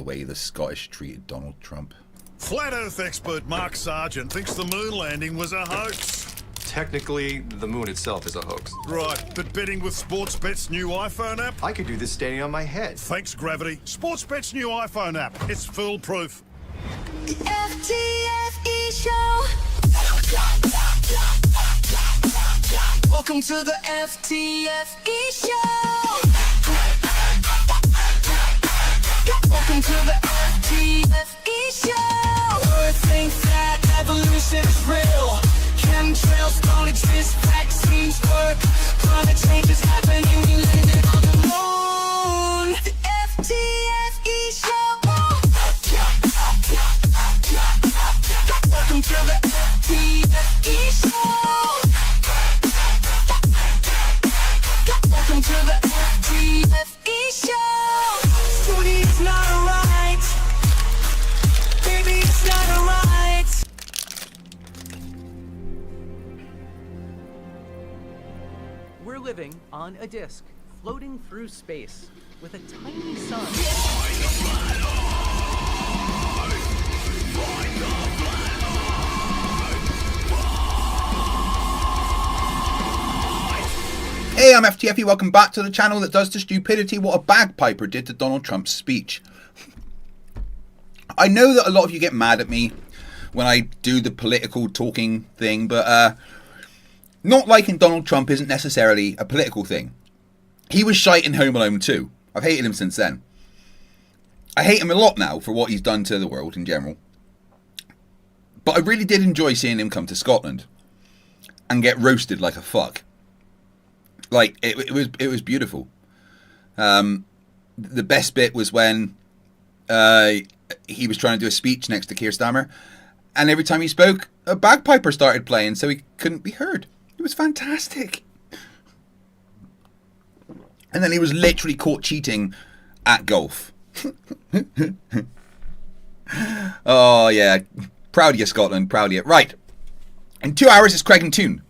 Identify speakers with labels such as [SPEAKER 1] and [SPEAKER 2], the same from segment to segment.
[SPEAKER 1] the way the Scottish treated Donald Trump.
[SPEAKER 2] Flat Earth expert Mark Sargent thinks the moon landing was a hoax.
[SPEAKER 3] Technically, the moon itself is a hoax.
[SPEAKER 2] Right, but betting with Sportsbet's new iPhone app?
[SPEAKER 3] I could do this standing on my head.
[SPEAKER 2] Thanks, Gravity. Sportsbet's new iPhone app. It's foolproof.
[SPEAKER 4] The FTFE show. Welcome to the FTFE show. Welcome to the FTFE show. Earth thinks that evolution is real. Chemtrails don't exist, vaccines work. Climate change is happening, we landed on the moon. The FTFE show. Welcome to the FTFE show. Welcome to the FTFE show. Study is not right. Baby, it's not right.
[SPEAKER 5] We're living on a disk, floating through space, with a tiny sun.
[SPEAKER 1] Hey, I'm FTFE, welcome back to the channel that does to stupidity what a bagpiper did to Donald Trump's speech. I know that a lot of you get mad at me when I do the political talking thing, but not liking Donald Trump isn't necessarily a political thing. He was shite in Home Alone 2. I've hated him since then. I hate him a lot now for what he's done to the world in general. But I really did enjoy seeing him come to Scotland and get roasted like a fuck. Like, it was beautiful. The best bit was when he was trying to do a speech next to Keir Starmer, and every time he spoke, a bagpiper started playing so he couldn't be heard. It was fantastic. And then he was literally caught cheating at golf. Oh, yeah. Proud of you, Scotland. Proud of you. Right. In 2 hours, it's Craig and Toon.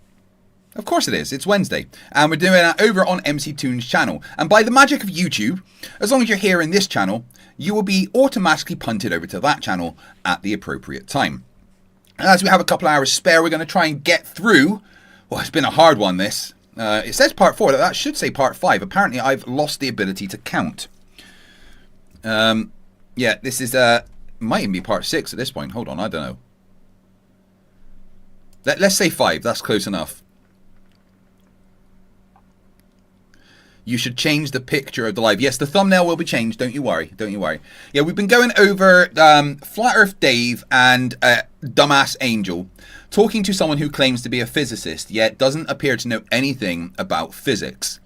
[SPEAKER 1] Of course it is. It's Wednesday. And we're doing that over on MC Toon's channel. And by the magic of YouTube, as long as you're here in this channel, you will be automatically punted over to that channel at the appropriate time. And as we have a couple hours spare, we're going to try and get through. Well, it's been a hard one, this. It says part 4. That should say part 5. Apparently, I've lost the ability to count. Yeah, this is... might even be part 6 at this point. Hold on, I don't know. Let's say 5. That's close enough. You should change the picture of the live. Yes, the thumbnail will be changed. Don't you worry. Don't you worry. Yeah, we've been going over Flat Earth Dave and Dumbass Angel, talking to someone who claims to be a physicist, yet doesn't appear to know anything about physics.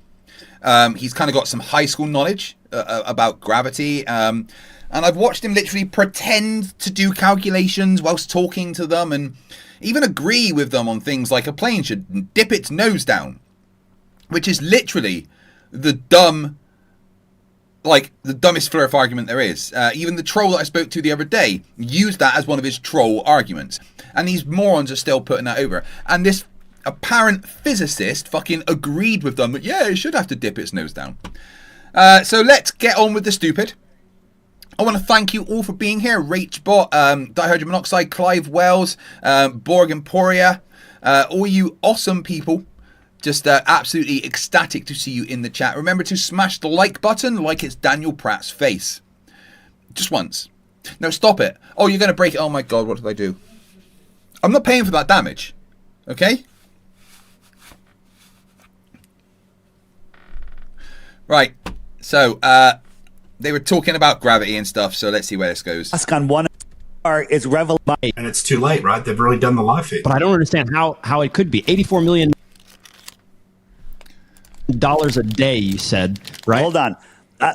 [SPEAKER 1] He's kind of got some high school knowledge about gravity. And I've watched him literally pretend to do calculations whilst talking to them and even agree with them on things like a plane should dip its nose down, which is literally the dumbest Flerf argument there is. Even the troll that I spoke to the other day used that as one of his troll arguments. And these morons are still putting that over. And this apparent physicist fucking agreed with them that, yeah, it should have to dip its nose down. So let's get on with the stupid. I want to thank you all for being here. Rachbot, Dihydrogen Monoxide, Clive Wells, Borg Emporia, all you awesome people. Just absolutely ecstatic to see you in the chat. Remember to smash the like button like it's Daniel Pratt's face. Just once. No, stop it. Oh, you're going to break it. Oh my God, what did I do? I'm not paying for that damage. Okay? Right. So, they were talking about gravity and stuff, so let's see where this goes.
[SPEAKER 6] Ask on one is revel,
[SPEAKER 7] and it's too late, right? They've already done the live feed.
[SPEAKER 8] But I don't understand how it could be $84 million a day. You said, right?
[SPEAKER 6] Hold on.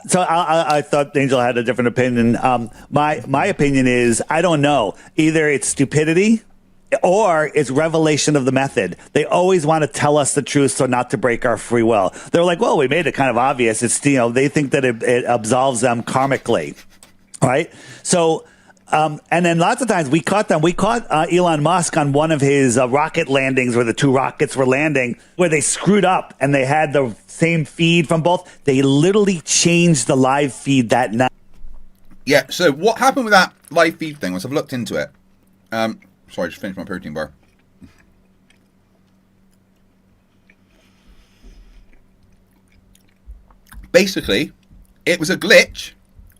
[SPEAKER 6] So I thought Angel had a different opinion. My opinion is I don't know. Either it's stupidity or it's revelation of the method. They always want to tell us the truth so not to break our free will. They're like, well, we made it kind of obvious. It's, you know, they think that it absolves them karmically, right? So, and then lots of times we caught them. We caught Elon Musk on one of his rocket landings where the two rockets were landing, where they screwed up and they had the same feed from both. They literally changed the live feed that night.
[SPEAKER 1] Yeah, so what happened with that live feed thing was I've looked into it. Sorry, I just finished my protein bar. Basically, it was a glitch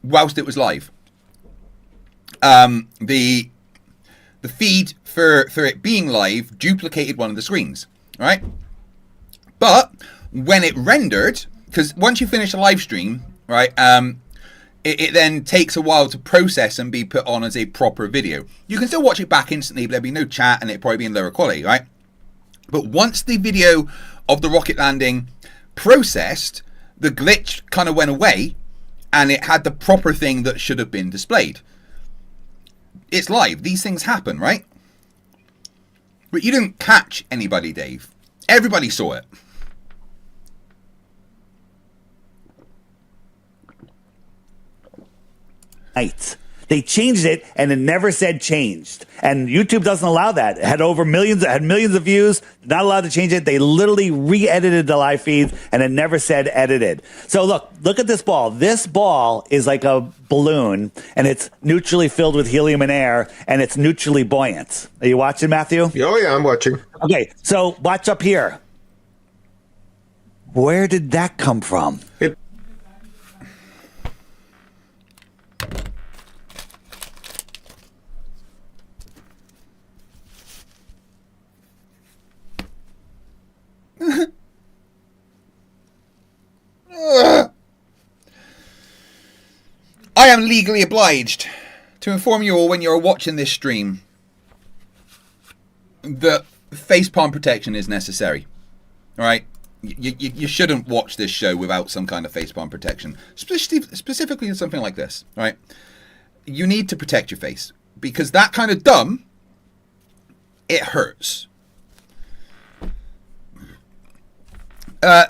[SPEAKER 1] whilst it was live. The feed for it being live duplicated one of the screens, right? But when it rendered, because once you finish a live stream, right, it then takes a while to process and be put on as a proper video. You can still watch it back instantly, but there'll be no chat and it'll probably be in lower quality, right? But once the video of the rocket landing processed, the glitch kind of went away and it had the proper thing that should have been displayed. It's live. These things happen, right? But you didn't catch anybody, Dave. Everybody saw it.
[SPEAKER 6] Night. They changed it and it never said changed. And YouTube doesn't allow that. It had millions of views, not allowed to change it. They literally re-edited the live feed and it never said edited. So look at this ball. This ball is like a balloon and it's neutrally filled with helium and air and it's neutrally buoyant. Are you watching, Matthew?
[SPEAKER 9] Oh yeah, I'm watching.
[SPEAKER 6] Okay, so watch up here. Where did that come from?
[SPEAKER 1] I am legally obliged to inform you all when you're watching this stream that facepalm protection is necessary. All right? You shouldn't watch this show without some kind of facepalm protection, specifically something like this. All right? You need to protect your face because that kind of dumb, it hurts.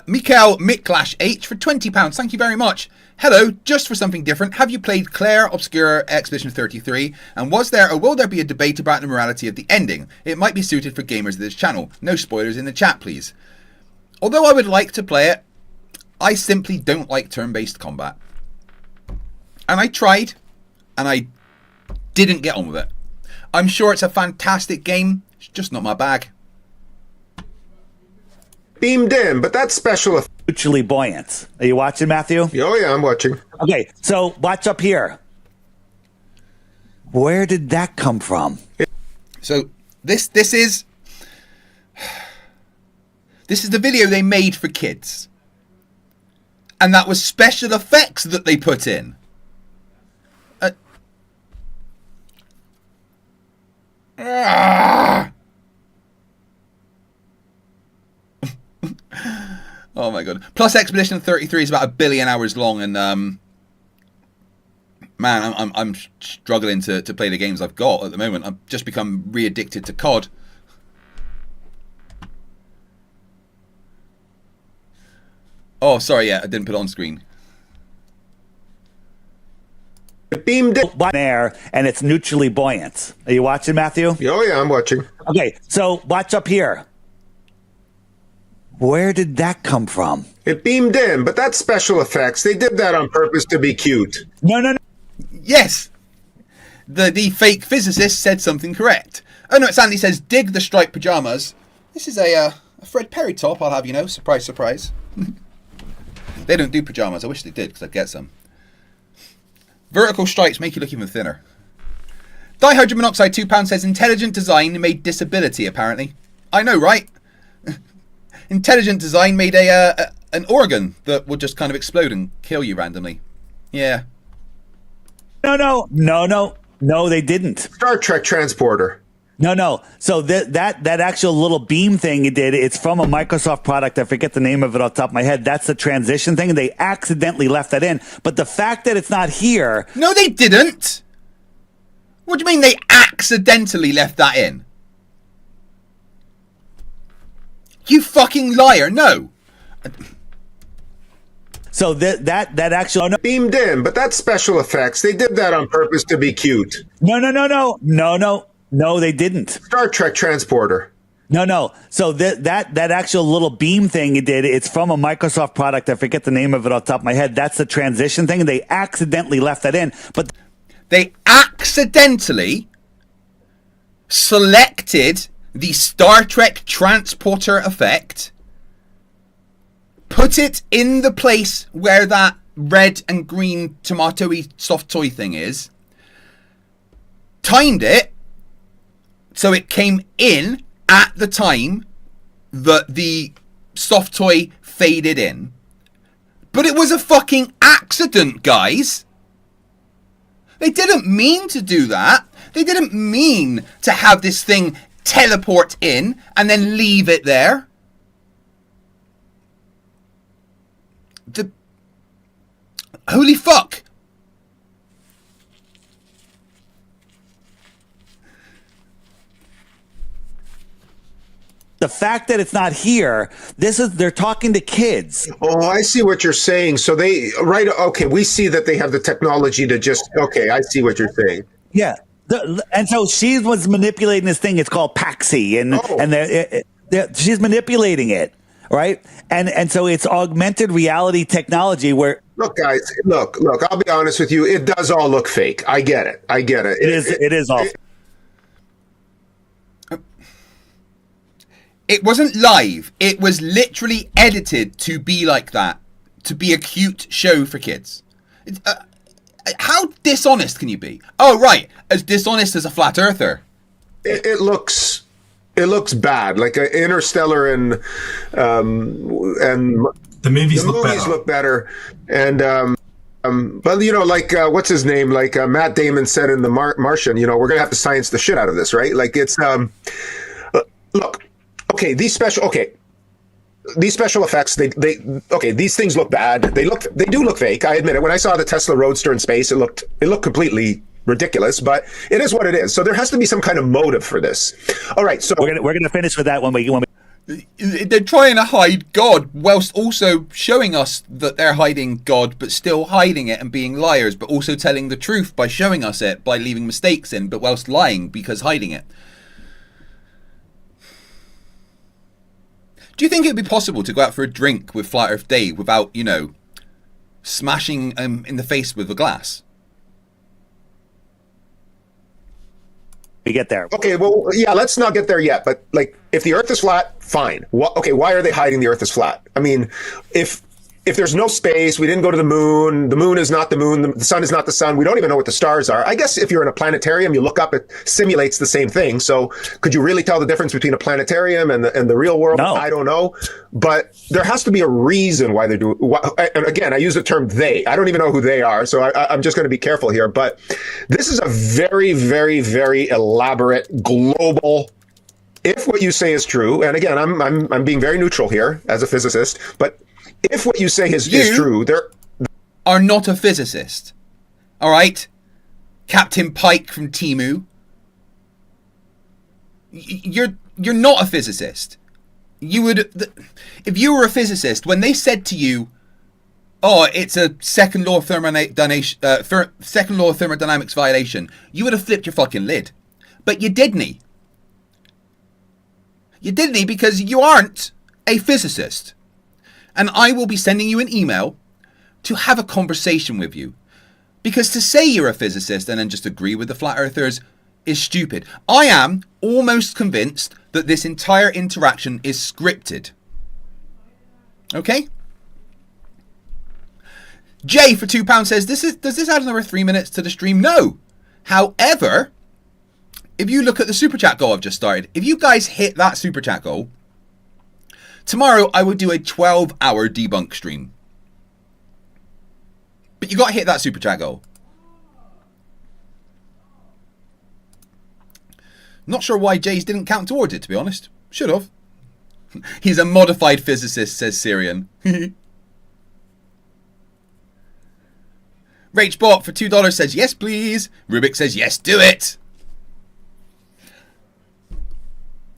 [SPEAKER 1] Mikael Miklash H for £20. Thank you very much. Hello, just for something different, have you played Claire Obscura Expedition 33? And was there or will there be a debate about the morality of the ending? It might be suited for gamers of this channel. No spoilers in the chat, please. Although I would like to play it, I simply don't like turn-based combat. And I tried, and I didn't get on with it. I'm sure it's a fantastic game, it's just not my bag.
[SPEAKER 9] Beamed in, but that's special effect.
[SPEAKER 6] Neutrally buoyant. Are you watching, Matthew?
[SPEAKER 9] Oh yeah, I'm watching.
[SPEAKER 6] Okay, so watch up here. Where did that come from?
[SPEAKER 1] So this is the video they made for kids. And that was special effects that they put in. Oh my god. Plus Expedition 33 is about 1 billion hours long and man, I'm struggling to play the games I've got at the moment. I've just become re-addicted to COD. Oh, sorry, yeah, I didn't put it on screen.
[SPEAKER 9] Beamed in
[SPEAKER 6] Air and it's neutrally buoyant. Are you watching, Matthew?
[SPEAKER 9] Oh yeah, I'm watching.
[SPEAKER 6] Okay, so watch up here. Where did that come from?
[SPEAKER 9] It beamed in, but that's special effects. They did that on purpose to be cute.
[SPEAKER 6] No.
[SPEAKER 1] Yes! The fake physicist said something correct. Oh no, it's Andy says, dig the striped pajamas. This is a Fred Perry top, I'll have you know. Surprise, surprise. They don't do pajamas. I wish they did, because I'd get some. Vertical stripes make you look even thinner. Dihydrogen monoxide £2 says, intelligent design made disability, apparently. I know, right? Intelligent design made an organ that would just kind of explode and kill you randomly. Yeah.
[SPEAKER 6] No, they didn't.
[SPEAKER 9] Star Trek transporter.
[SPEAKER 6] No. So that actual little beam thing it did, it's from a Microsoft product. I forget the name of it off the top of my head. That's the transition thing. They accidentally left that in. But the fact that it's not here.
[SPEAKER 1] No, they didn't. What do you mean they accidentally left that in? You fucking liar. No.
[SPEAKER 6] So that actual
[SPEAKER 9] Beamed in, but that's special effects. They did that on purpose to be cute.
[SPEAKER 6] No, they didn't.
[SPEAKER 9] Star Trek transporter.
[SPEAKER 6] No. So that actual little beam thing it did, it's from a Microsoft product. I forget the name of it off the top of my head. That's the transition thing. They accidentally left that in. But
[SPEAKER 1] They accidentally selected the Star Trek transporter effect, put it in the place where that red and green tomatoey soft toy thing is, timed it so it came in at the time that the soft toy faded in. But it was a fucking accident, guys. They didn't mean to do that. They didn't mean to have this thing teleport in and then leave it there. Holy fuck.
[SPEAKER 6] The fact that it's not here, they're talking to kids.
[SPEAKER 9] Oh, I see what you're saying. So okay, we see that they have the technology to okay, I see what you're saying.
[SPEAKER 6] Yeah. And so she was manipulating this thing. It's called Paxi, and she's manipulating it, right? And so it's augmented reality technology where.
[SPEAKER 9] Look, guys, look, I'll be honest with you. It does all look fake. I get it.
[SPEAKER 6] It is all.
[SPEAKER 1] It wasn't live. It was literally edited to be like that, to be a cute show for kids. How dishonest can you be? Oh, right, as dishonest as a flat earther.
[SPEAKER 9] It looks bad, like Interstellar and
[SPEAKER 7] the movies look better.
[SPEAKER 9] And but you know, like what's his name? Like Matt Damon said in The Martian. You know, we're gonna have to science the shit out of this, right? Like it's look. Okay, these special effects, these things look bad. They do look fake. I admit it. When I saw the Tesla Roadster in space, it looked completely ridiculous, but it is what it is. So there has to be some kind of motive for this. All right, so
[SPEAKER 6] we're gonna finish with that when we
[SPEAKER 1] they're trying to hide God whilst also showing us that they're hiding God, but still hiding it and being liars, but also telling the truth by showing us it, by leaving mistakes in, but whilst lying because hiding it. Do you think it would be possible to go out for a drink with Flat Earth Dave without, you know, smashing in the face with a glass?
[SPEAKER 6] We get there.
[SPEAKER 9] Okay, well, yeah, let's not get there yet. But like, if the Earth is flat, fine. Okay, why are they hiding the Earth is flat? I mean, if there's no space, we didn't go to the moon is not the moon, the sun is not the sun, we don't even know what the stars are. I guess if you're in a planetarium, you look up, it simulates the same thing. So could you really tell the difference between a planetarium and the real world?
[SPEAKER 6] No.
[SPEAKER 9] I don't know. But there has to be a reason why they do it. And again, I use the term they. I don't even know who they are, so I'm just going to be careful here. But this is a very, very, very elaborate, global, if what you say is true, and again, I'm being very neutral here as a physicist, but if what you say is true, there
[SPEAKER 1] are not a physicist. All right? Captain Pike from Timu. You're not a physicist. You would, if you were a physicist, when they said to you, "Oh, it's a second law of thermodynamics violation," you would have flipped your fucking lid. But you didn't. You didn't, because you aren't a physicist. And I will be sending you an email to have a conversation with you. Because to say you're a physicist and then just agree with the flat earthers is stupid. I am almost convinced that this entire interaction is scripted. Okay? Jay for £2 says, does this add another 3 minutes to the stream? No. However, if you look at the super chat goal I've just started, if you guys hit that super chat goal, tomorrow I will do a 12-hour debunk stream. But you got to hit that super chat goal. Not sure why Jay's didn't count towards it, to be honest. Should have. He's a modified physicist, says Syrian. Rachbot for $2 says, yes, please. Rubik says, yes, do it.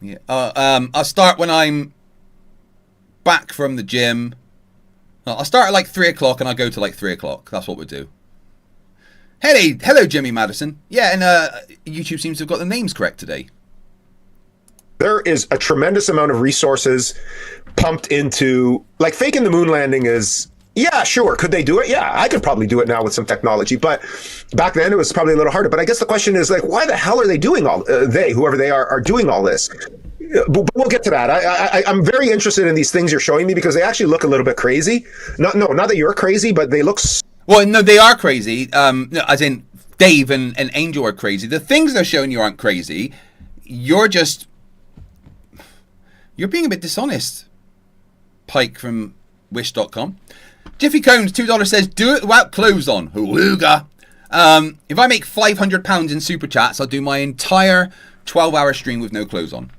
[SPEAKER 1] Yeah. I'll start when I'm back from the gym. I'll start at like 3 o'clock and I'll go to like 3 o'clock. That's what we'll do. Hey, hello, Jimmy Madison. Yeah, and YouTube seems to have got the names correct today.
[SPEAKER 9] There is a tremendous amount of resources pumped into, like, faking the moon landing is Yeah, sure. Could they do it? Yeah, I could probably do it now with some technology. But back then it was probably a little harder. But I guess the question is like, why the hell are they doing all, whoever they are doing all this? But we'll get to that. I'm very interested in these things you're showing me because they actually look a little bit crazy. Not that you're crazy, but they look...
[SPEAKER 1] Well, no, they are crazy. As in, Dave and Angel are crazy. The things they're showing you aren't crazy. You're being a bit dishonest. Pike from Wish.com. Jiffy Cones, $2 says, do it without clothes on. Hooga. If I make £500 in super chats, I'll do my entire 12-hour stream with no clothes on.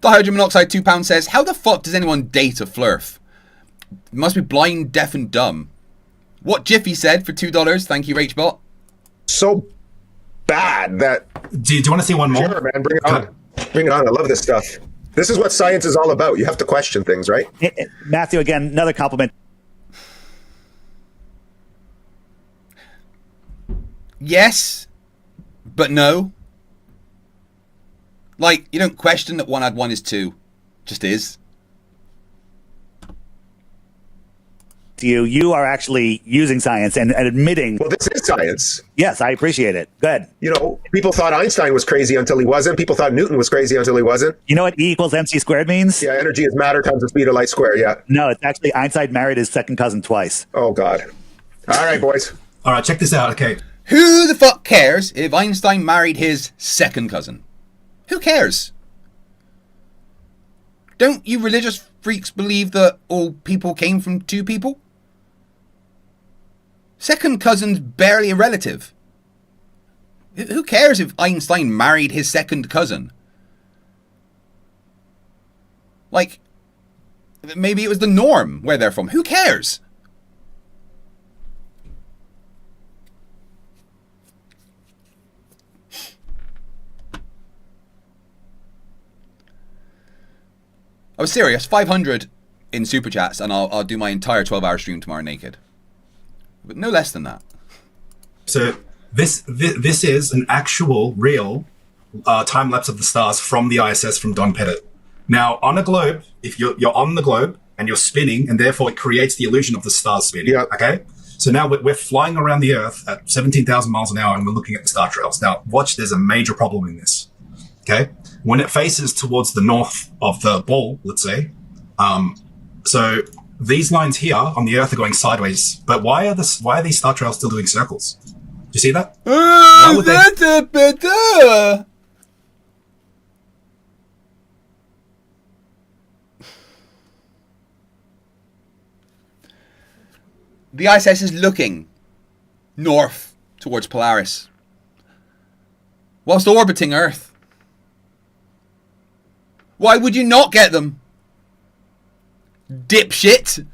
[SPEAKER 1] Dihydrogen monoxide, £2 says, how the fuck does anyone date a Flerf? Must be blind, deaf, and dumb. What Jiffy said for $2. Thank you, Rachbot.
[SPEAKER 9] So bad that...
[SPEAKER 10] Do you want to see one more?
[SPEAKER 9] Sure, man. Bring it on. Bring it on. I love this stuff. This is what science is all about. You have to question things, right?
[SPEAKER 6] Matthew, again, another compliment.
[SPEAKER 1] Yes, but no. Like, you don't question that 1 add 1 is 2. Just is.
[SPEAKER 6] You are actually using science and admitting...
[SPEAKER 9] Well, this is science.
[SPEAKER 6] Yes, I appreciate it. Good.
[SPEAKER 9] You know, people thought Einstein was crazy until he wasn't. People thought Newton was crazy until he wasn't.
[SPEAKER 6] You know what E equals MC squared means?
[SPEAKER 9] Yeah, energy is matter times the speed of light squared, yeah.
[SPEAKER 6] No, it's actually Einstein married his second cousin twice.
[SPEAKER 9] Oh, God. All right, boys.
[SPEAKER 10] All right, check this out. Okay.
[SPEAKER 1] Who the fuck cares if Einstein married his second cousin? Who cares? Don't you religious freaks believe that all people came from 2 people? Second cousin's barely a relative. Who cares if Einstein married his second cousin? Like, maybe it was the norm where they're from. Who cares? I was serious. 500 in super chats, and I'll do my entire 12-hour stream tomorrow naked. But no less than that.
[SPEAKER 10] So this is an actual, real time lapse of the stars from the ISS from Don Pettit. Now, on a globe, if you're on the globe and you're spinning, and therefore it creates the illusion of the stars spinning.
[SPEAKER 9] Yeah.
[SPEAKER 10] Okay. So now we're flying around the Earth at 17,000 miles an hour, and we're looking at the star trails. Now, watch. There's a major problem in this. Okay. When it faces towards the north of the ball, let's say, so these lines here on the Earth are going sideways. But why are these star trails still doing circles? Do you see that? Why would they?
[SPEAKER 1] The ISS is looking north towards Polaris, whilst orbiting Earth. Why would you not get them? Dipshit!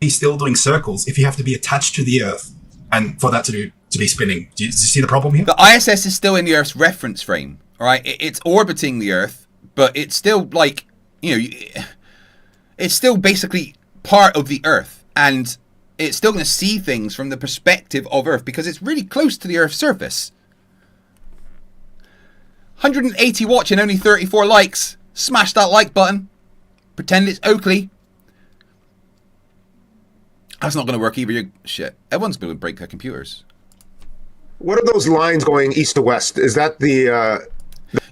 [SPEAKER 10] He's still doing circles if you have to be attached to the Earth and for that to be spinning. Do you see the problem here?
[SPEAKER 1] The ISS is still in the Earth's reference frame. All right, it's orbiting the Earth, but it's still like, you know, it's still basically part of the Earth, and it's still going to see things from the perspective of Earth because it's really close to the Earth's surface. 180 watching, only 34 likes. Smash that like button. Pretend it's Oakley. That's not going to work either. Shit. Everyone's going to break their computers.
[SPEAKER 9] What are those lines going east to west? Is that the...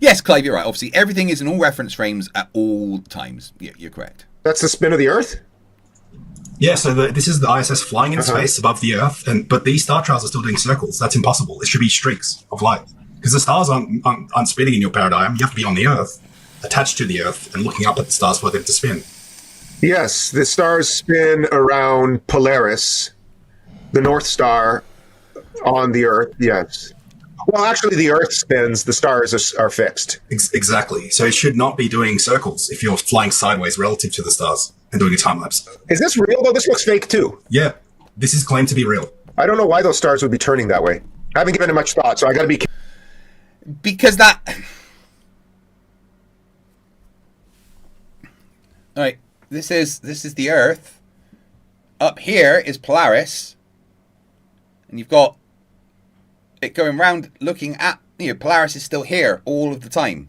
[SPEAKER 1] Yes, Clive, you're right. Obviously, everything is in all reference frames at all times. Yeah, you're correct.
[SPEAKER 9] That's the spin of the Earth?
[SPEAKER 10] Yeah, so this is the ISS flying in space above the Earth, but these star trails are still doing circles. That's impossible. It should be streaks of light. Because the stars aren't spinning in your paradigm. You have to be on the Earth, attached to the Earth, and looking up at the stars for them to spin.
[SPEAKER 9] Yes, the stars spin around Polaris, the North Star on the Earth, yes. Well, actually, the Earth spins, the stars are fixed.
[SPEAKER 10] Exactly. So it should not be doing circles if you're flying sideways relative to the stars and doing a time lapse.
[SPEAKER 9] Is this real, though? This looks fake, too.
[SPEAKER 10] Yeah, this is claimed to be real.
[SPEAKER 9] I don't know why those stars would be turning that way. I haven't given it much thought, so I got to be...
[SPEAKER 1] Because that... All right, this is the Earth. Up here is Polaris. And you've got it going round looking at, Polaris is still here all of the time.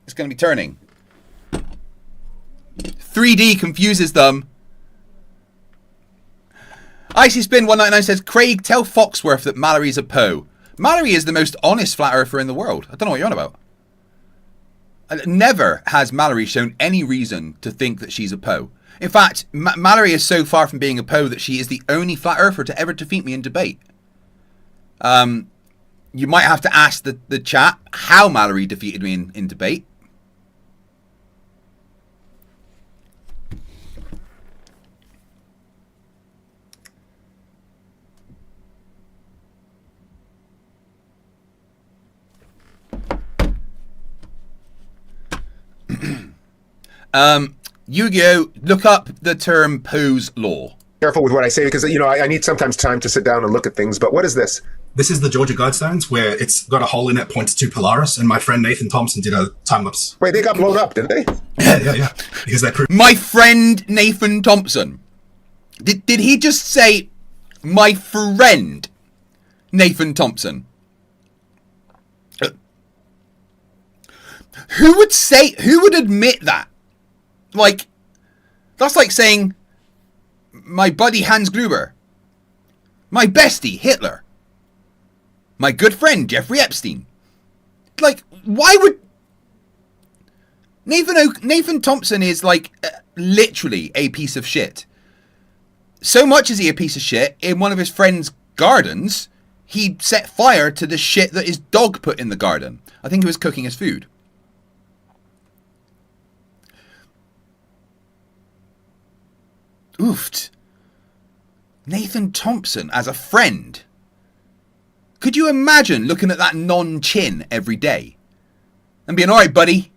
[SPEAKER 1] It's going to be turning. 3D confuses them. Icy Spin 199 says, Craig, tell Foxworth that Mallory's a Poe. Mallory is the most honest flat earther in the world. I don't know what you're on about. Never has Mallory shown any reason to think that she's a Poe. In fact, Mallory is so far from being a Poe that she is the only flat earther to ever defeat me in debate. You might have to ask the chat how Mallory defeated me in debate. Yu-Gi-Oh! Look up the term Poe's Law.
[SPEAKER 9] Careful with what I say because, I need sometimes time to sit down and look at things. But what is this?
[SPEAKER 10] This is the Georgia Guidestones where it's got a hole in it pointed to Polaris, and my friend Nathan Thompson did a time lapse.
[SPEAKER 9] Wait, they got blown up, didn't they?
[SPEAKER 10] Yeah. Because they proved.
[SPEAKER 1] My friend Nathan Thompson. Did he just say my friend Nathan Thompson? Who would admit that? Like, that's like saying my buddy Hans Gruber, my bestie Hitler, my good friend Jeffrey Epstein. Like, why would Nathan Thompson is like literally a piece of shit. So much is he a piece of shit, in one of his friend's gardens, he set fire to the shit that his dog put in the garden. I think he was cooking his food. Oofed. Nathan Thompson as a friend. Could you imagine looking at that non-chin every day and being, alright buddy,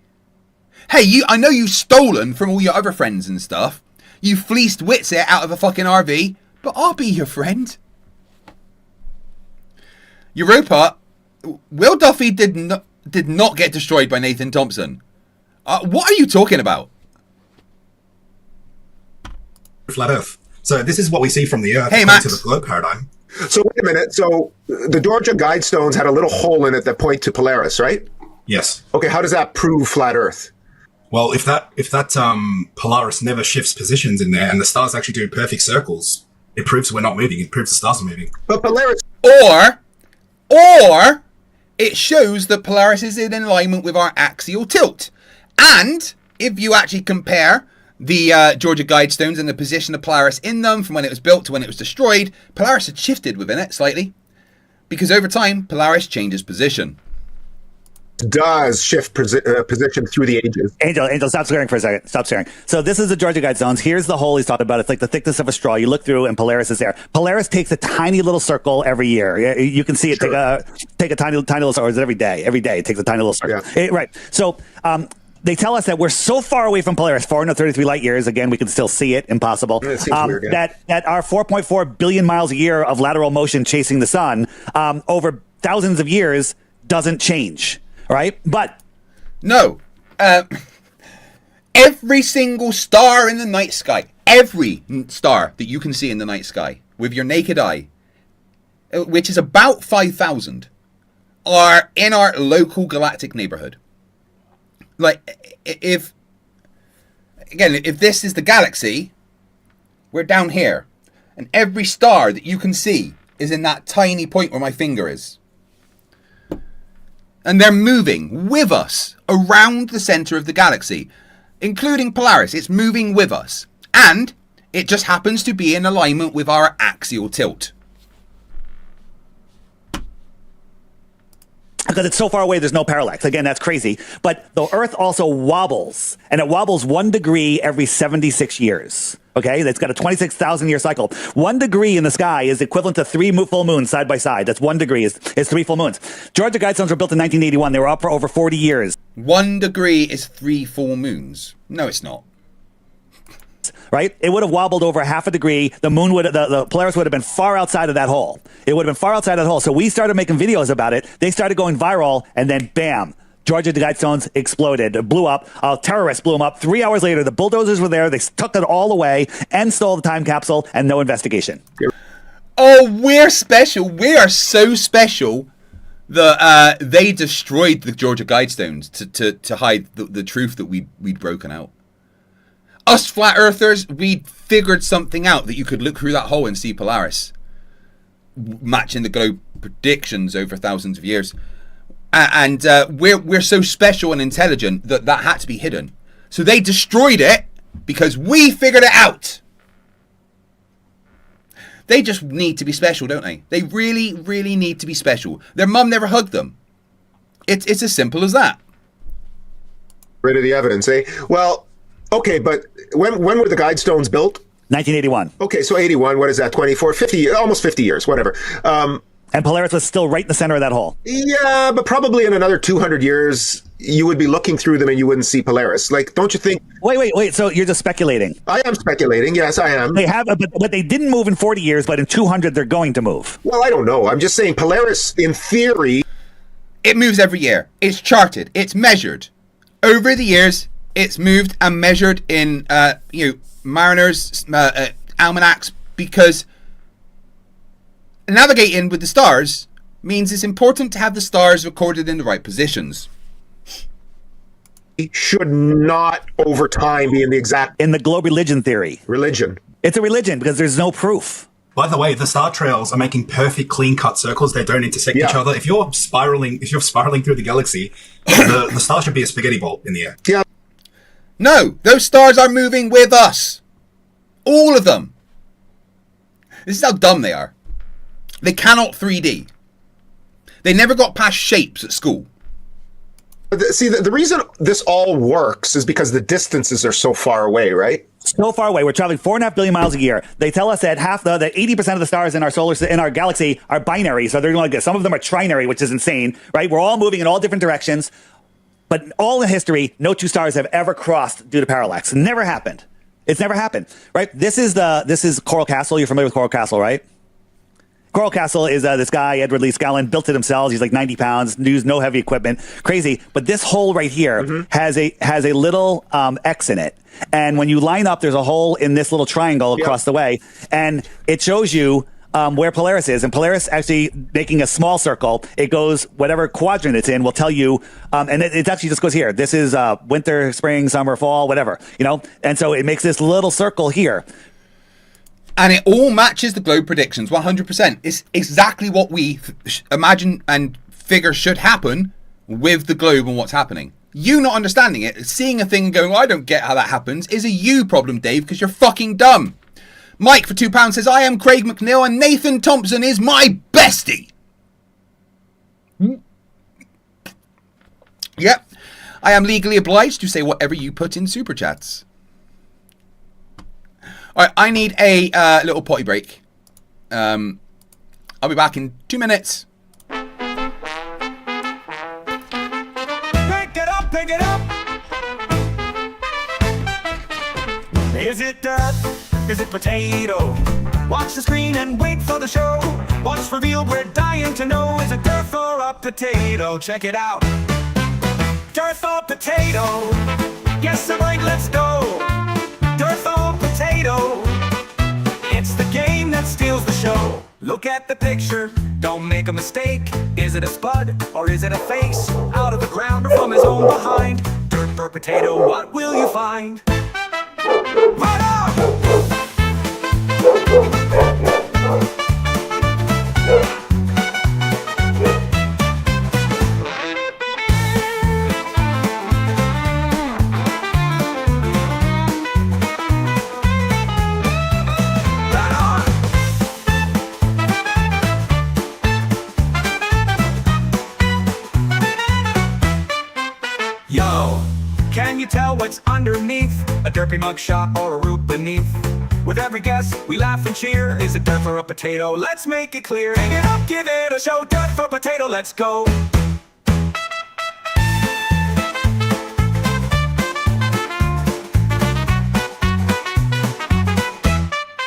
[SPEAKER 1] hey, I know you've stolen from all your other friends and stuff, you fleeced Witsit out of a fucking RV, but I'll be your friend. Europa, Will Duffy did not get destroyed by Nathan Thompson. What are you talking about?
[SPEAKER 10] Flat Earth. So this is what we see from the Earth
[SPEAKER 1] to
[SPEAKER 10] the globe paradigm.
[SPEAKER 9] So wait a minute. So the Georgia Guidestones had a little hole in it that point to Polaris, right?
[SPEAKER 10] Yes.
[SPEAKER 9] Okay. How does that prove flat Earth?
[SPEAKER 10] Well, if that Polaris never shifts positions in there and the stars actually do perfect circles, it proves we're not moving. It proves the stars are moving.
[SPEAKER 9] But Polaris,
[SPEAKER 1] or it shows that Polaris is in alignment with our axial tilt. And if you actually compare the Georgia Guidestones and the position of Polaris in them from when it was built to when it was destroyed, Polaris had shifted within it slightly, because over time Polaris changes position.
[SPEAKER 9] Does shift position through the ages.
[SPEAKER 6] Angel, stop swearing for a second. Stop swearing. So this is the Georgia Guidestones. Here's the hole he's talking about. It's like the thickness of a straw. You look through and Polaris is there. Polaris takes a tiny little circle every year. You can see it take a tiny little circle. Or is it every day? Every day it takes a tiny little circle. Yeah. Right. So they tell us that we're so far away from Polaris, 433 light years. Again, we can still see it. Impossible.
[SPEAKER 9] It seems weird, yeah.
[SPEAKER 6] That our 4.4 billion miles a year of lateral motion chasing the sun over thousands of years doesn't change. Right? But
[SPEAKER 1] no. Every single star in the night sky, every star that you can see in the night sky with your naked eye, which is about 5,000, are in our local galactic neighborhood. Like, if this is the galaxy, we're down here. And every star that you can see is in that tiny point where my finger is. And they're moving with us around the center of the galaxy, including Polaris. It's moving with us. And it just happens to be in alignment with our axial tilt.
[SPEAKER 6] Because it's so far away, there's no parallax. Again, that's crazy. But the Earth also wobbles, and it wobbles 1 degree every 76 years. Okay, it's got a 26,000 year cycle. 1 degree in the sky is equivalent to 3 full moons side by side. That's 1 degree is 3 full moons. Georgia Guidestones were built in 1981. They were up for over 40 years.
[SPEAKER 1] 1 degree is 3 full moons. No, it's not.
[SPEAKER 6] Right? It would have wobbled over half a degree. The moon the Polaris would have been far outside of that hole. It would have been far outside of that hole. So we started making videos about it. They started going viral, and then bam, Georgia Guidestones exploded, blew up. Terrorists blew them up. 3 hours later, the bulldozers were there. They took it all away and stole the time capsule, and no investigation.
[SPEAKER 1] Oh, we're special. We are so special They destroyed the Georgia Guidestones to hide the truth that we'd broken out. Us flat earthers, we figured something out that you could look through that hole and see Polaris, matching the globe predictions over thousands of years. And we're so special and intelligent that had to be hidden. So they destroyed it because we figured it out. They just need to be special, don't they? They really, really need to be special. Their mum never hugged them. It's as simple as that.
[SPEAKER 9] Rid of the evidence, eh? Well, okay, but when were the Guidestones built?
[SPEAKER 6] 1981.
[SPEAKER 9] Okay, so 81, what is that, 24, 50, almost 50 years, whatever.
[SPEAKER 6] And Polaris was still right in the center of that hole.
[SPEAKER 9] Yeah, but probably in another 200 years, you would be looking through them and you wouldn't see Polaris. Like, don't you think?
[SPEAKER 6] Wait. So you're just speculating?
[SPEAKER 9] I am speculating. Yes, I am.
[SPEAKER 6] They have, but they didn't move in 40 years, but in 200, they're going to move.
[SPEAKER 9] Well, I don't know. I'm just saying Polaris, in theory.
[SPEAKER 1] It moves every year. It's charted. It's measured. Over the years, it's moved and measured in, mariners, almanacs, because navigating with the stars means it's important to have the stars recorded in the right positions.
[SPEAKER 9] Should not over time be in the exact...
[SPEAKER 6] In the globe religion theory.
[SPEAKER 9] Religion.
[SPEAKER 6] It's a religion because there's no proof.
[SPEAKER 10] By the way, the star trails are making perfect clean-cut circles. They don't intersect each other. If you're spiraling through the galaxy, the star should be a spaghetti ball in the air.
[SPEAKER 9] Yeah.
[SPEAKER 1] No, those stars are moving with us. All of them. This is how dumb they are. They cannot 3D. They never got past shapes at school.
[SPEAKER 9] See, the reason this all works is because the distances are so far away, right?
[SPEAKER 6] So far away. We're traveling 4.5 billion miles a year. They tell us that that 80% of the stars in our galaxy are binary. So they're like, some of them are trinary, which is insane, right? We're all moving in all different directions. But all in history, no two stars have ever crossed due to parallax. Never happened. It's never happened, right? This is Coral Castle. You're familiar with Coral Castle, right? Coral Castle is this guy, Edward Lee Scanlon, built it himself. He's like 90 pounds, used no heavy equipment. Crazy. But this hole right here has a little X in it. And when you line up, there's a hole in this little triangle across the way. And it shows you where Polaris is. And Polaris actually making a small circle. It goes, whatever quadrant it's in will tell you. And it actually just goes here. This is winter, spring, summer, fall, whatever, And so it makes this little circle here.
[SPEAKER 1] And it all matches the globe predictions, 100%. It's exactly what we imagine and figure should happen with the globe and what's happening. You not understanding it, seeing a thing and going, I don't get how that happens, is a you problem, Dave, because you're fucking dumb. Mike for £2 says, I am Craig McNeil and Nathan Thompson is my bestie. Yep. I am legally obliged to say whatever you put in super chats. All right, I need a little potty break. I'll be back in 2 minutes.
[SPEAKER 4] Pick it up, pick it up. Is it dirt? Is it potato? Watch the screen and wait for the show. What's revealed, we're dying to know. Is it dirt or a potato? Check it out. Dirt or potato? Yes, I'm right, let's go. Dirt or potato? It's the game that steals the show. Look at the picture, don't make a mistake. Is it a spud or is it a face? Out of the ground or from his own behind? Dirt or potato, what will you find? Right on! Yo, can you tell what's underneath? A derpy mugshot or a root beneath? With every guess, we laugh and cheer. Is it dirt for a potato? Let's make it clear. Hang it up, give it a show. Dirt for potato, let's go.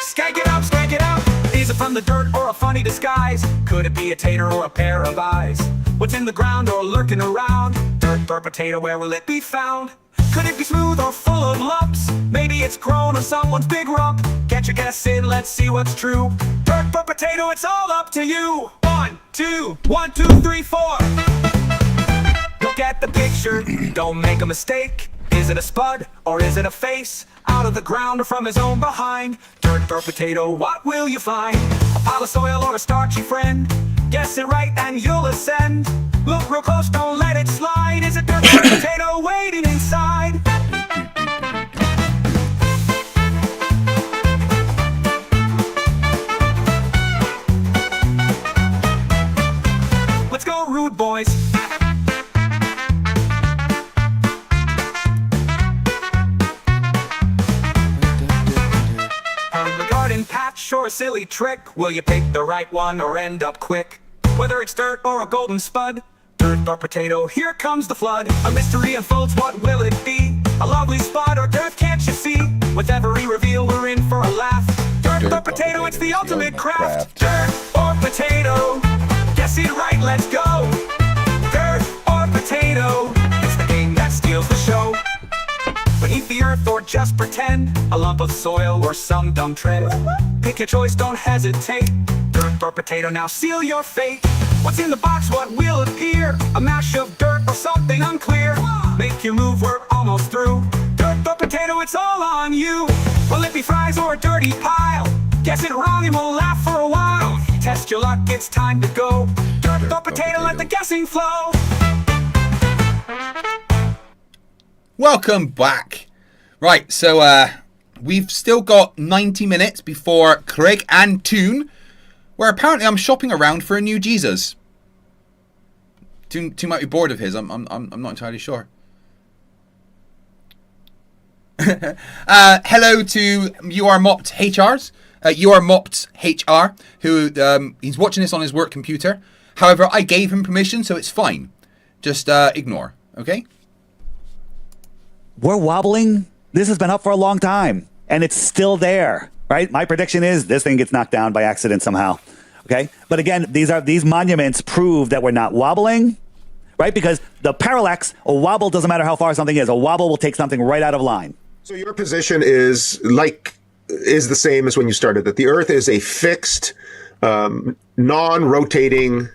[SPEAKER 4] Skank it up, skank it out. Is it from the dirt or a funny disguise? Could it be a tater or a pair of eyes? What's in the ground or lurking around? Dirt or potato, where will it be found? Could it be smooth or full of lumps? Maybe it's grown on someone's big rump. Get your guess in, let's see what's true. Dirt or potato, it's all up to you. 1, 2, 1, 2, 3, 4. Look at the picture, don't make a mistake. Is it a spud or is it a face? Out of the ground or from his own behind? Dirt or potato, what will you find? A pile of soil or a starchy friend? Guess it right and you'll ascend. Look real close, don't let it slide. Is it dirt or potato waiting inside? Let's go, rude boys. Patch or a silly trick, will you pick the right one or end up quick? Whether it's dirt or a golden spud, dirt or potato, here comes the flood. A mystery unfolds, what will it be? A lovely spot or dirt, can't you see? With every reveal, we're in for a laugh. Dirt or potato, it's the ultimate craft. Dirt or potato, guess it right, let's go. Dirt or potato, it's the game that steals the show. Beneath the earth or just pretend, a lump of soil or some dumb tread. Pick your choice, don't hesitate. Dirt or potato, now seal your fate. What's in the box, what will appear? A mash of dirt or something unclear. Make your move, we're almost through. Dirt or potato, it's all on you. Will it be fries or a dirty pile? Guess it wrong and we'll laugh for a while. Test your luck, it's time to go. Dirt or potato, let the guessing flow.
[SPEAKER 1] Welcome back. Right, so we've still got 90 minutes before Craig and Toon, where apparently I'm shopping around for a new Jesus. Toon might be bored of his. I'm not entirely sure. Hello to You Are Mopped HRs. You Are Mopped HR, who he's watching this on his work computer. However, I gave him permission, so it's fine. Just ignore, okay?
[SPEAKER 6] We're wobbling. This has been up for a long time, and it's still there, right? My prediction is this thing gets knocked down by accident somehow, okay? But again, these monuments prove that we're not wobbling, right? Because the parallax, a wobble doesn't matter how far something is. A wobble will take something right out of line.
[SPEAKER 9] So your position is the same as when you started, that the Earth is a fixed, non-rotating,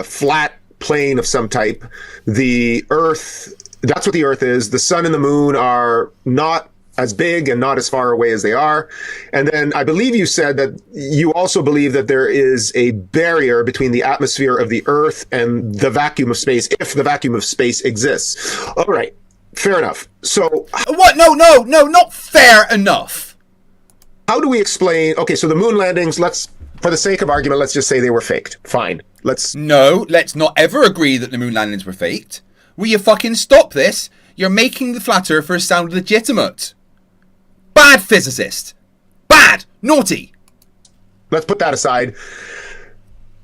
[SPEAKER 9] flat plane of some type. The Earth... That's what the Earth is. The sun and the moon are not as big and not as far away as they are. And then I believe you said that you also believe that there is a barrier between the atmosphere of the Earth and the vacuum of space, if the vacuum of space exists. All right. Fair enough. So
[SPEAKER 1] what? No, not fair enough.
[SPEAKER 9] How do we explain? Okay, so the moon landings, for the sake of argument, let's just say they were faked. Fine. Let's
[SPEAKER 1] not ever agree that the moon landings were faked. Will you fucking stop this? You're making the flat earther sound legitimate. Bad physicist. Bad. Naughty.
[SPEAKER 9] Let's put that aside.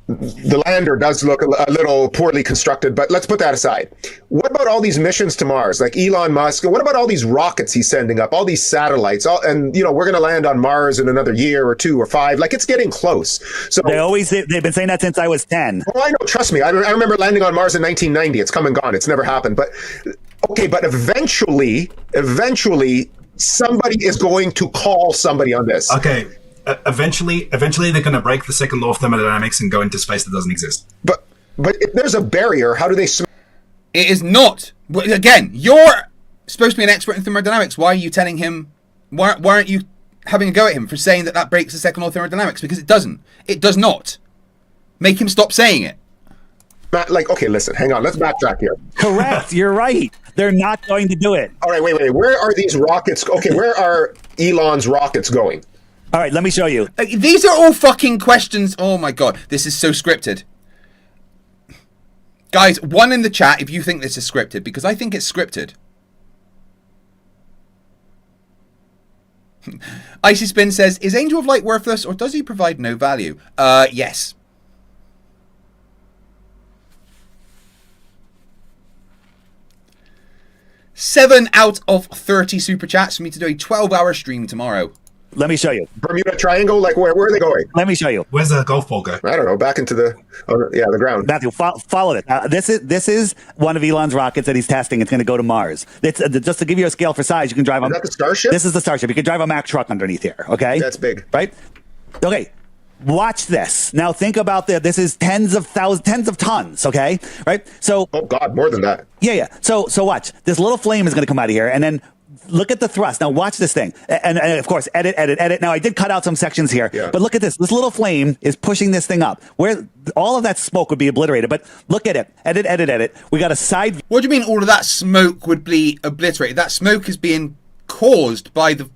[SPEAKER 9] The lander does look a little poorly constructed, but let's put that aside. What about all these missions to Mars, like Elon Musk? What about all these rockets he's sending up, all these satellites? And, we're going to land on Mars in another year or 2 or 5. Like, it's getting close. So
[SPEAKER 6] they've been saying that since I was 10.
[SPEAKER 9] Oh, I know. Trust me. I remember landing on Mars in 1990. It's come and gone. It's never happened. But, okay, but eventually, somebody is going to call somebody on this.
[SPEAKER 10] Okay. Eventually they're going to break the second law of thermodynamics and go into space that doesn't exist.
[SPEAKER 9] But if there's a barrier, how do they...
[SPEAKER 1] It is not. Again, you're supposed to be an expert in thermodynamics. Why are you telling him... Why aren't you having a go at him for saying that breaks the second law of thermodynamics? Because it doesn't. It does not. Make him stop saying it.
[SPEAKER 9] Okay, listen, hang on. Let's backtrack here.
[SPEAKER 6] Correct. You're right. They're not going to do it.
[SPEAKER 9] All right, wait. Where are these rockets? Okay, where are Elon's rockets going?
[SPEAKER 6] All right, let me show you.
[SPEAKER 1] These are all fucking questions. Oh my god, this is so scripted. Guys, one in the chat if you think this is scripted, because I think it's scripted. Icy Spin says, is Angel of Light worthless or does he provide no value? Yes. Seven out of 30 super chats for me to do a 12-hour stream tomorrow.
[SPEAKER 6] Let me show you.
[SPEAKER 9] Bermuda Triangle, where are they going?
[SPEAKER 6] Let me show you.
[SPEAKER 10] Where's the golf ball go?
[SPEAKER 9] I don't know, back into the ground.
[SPEAKER 6] Matthew, follow it. This is one of Elon's rockets that he's testing. It's going to go to Mars. It's, just to give you a scale for size, you can drive...
[SPEAKER 9] Is that the Starship?
[SPEAKER 6] This is the Starship. You can drive a Mack truck underneath here, okay?
[SPEAKER 9] That's big.
[SPEAKER 6] Right? Okay. Watch this. Now think about this is tens of tons, okay? Right? So
[SPEAKER 9] oh God, more than that.
[SPEAKER 6] Yeah. So watch. This little flame is going to come out of here, and then look at the thrust. Now watch this thing. And of course, edit. Now I did cut out some sections here, but look at this. This little flame is pushing this thing up. Where all of that smoke would be obliterated. But look at it. Edit. We got a side view.
[SPEAKER 1] What do you mean all of that smoke would be obliterated? That smoke is being caused by the...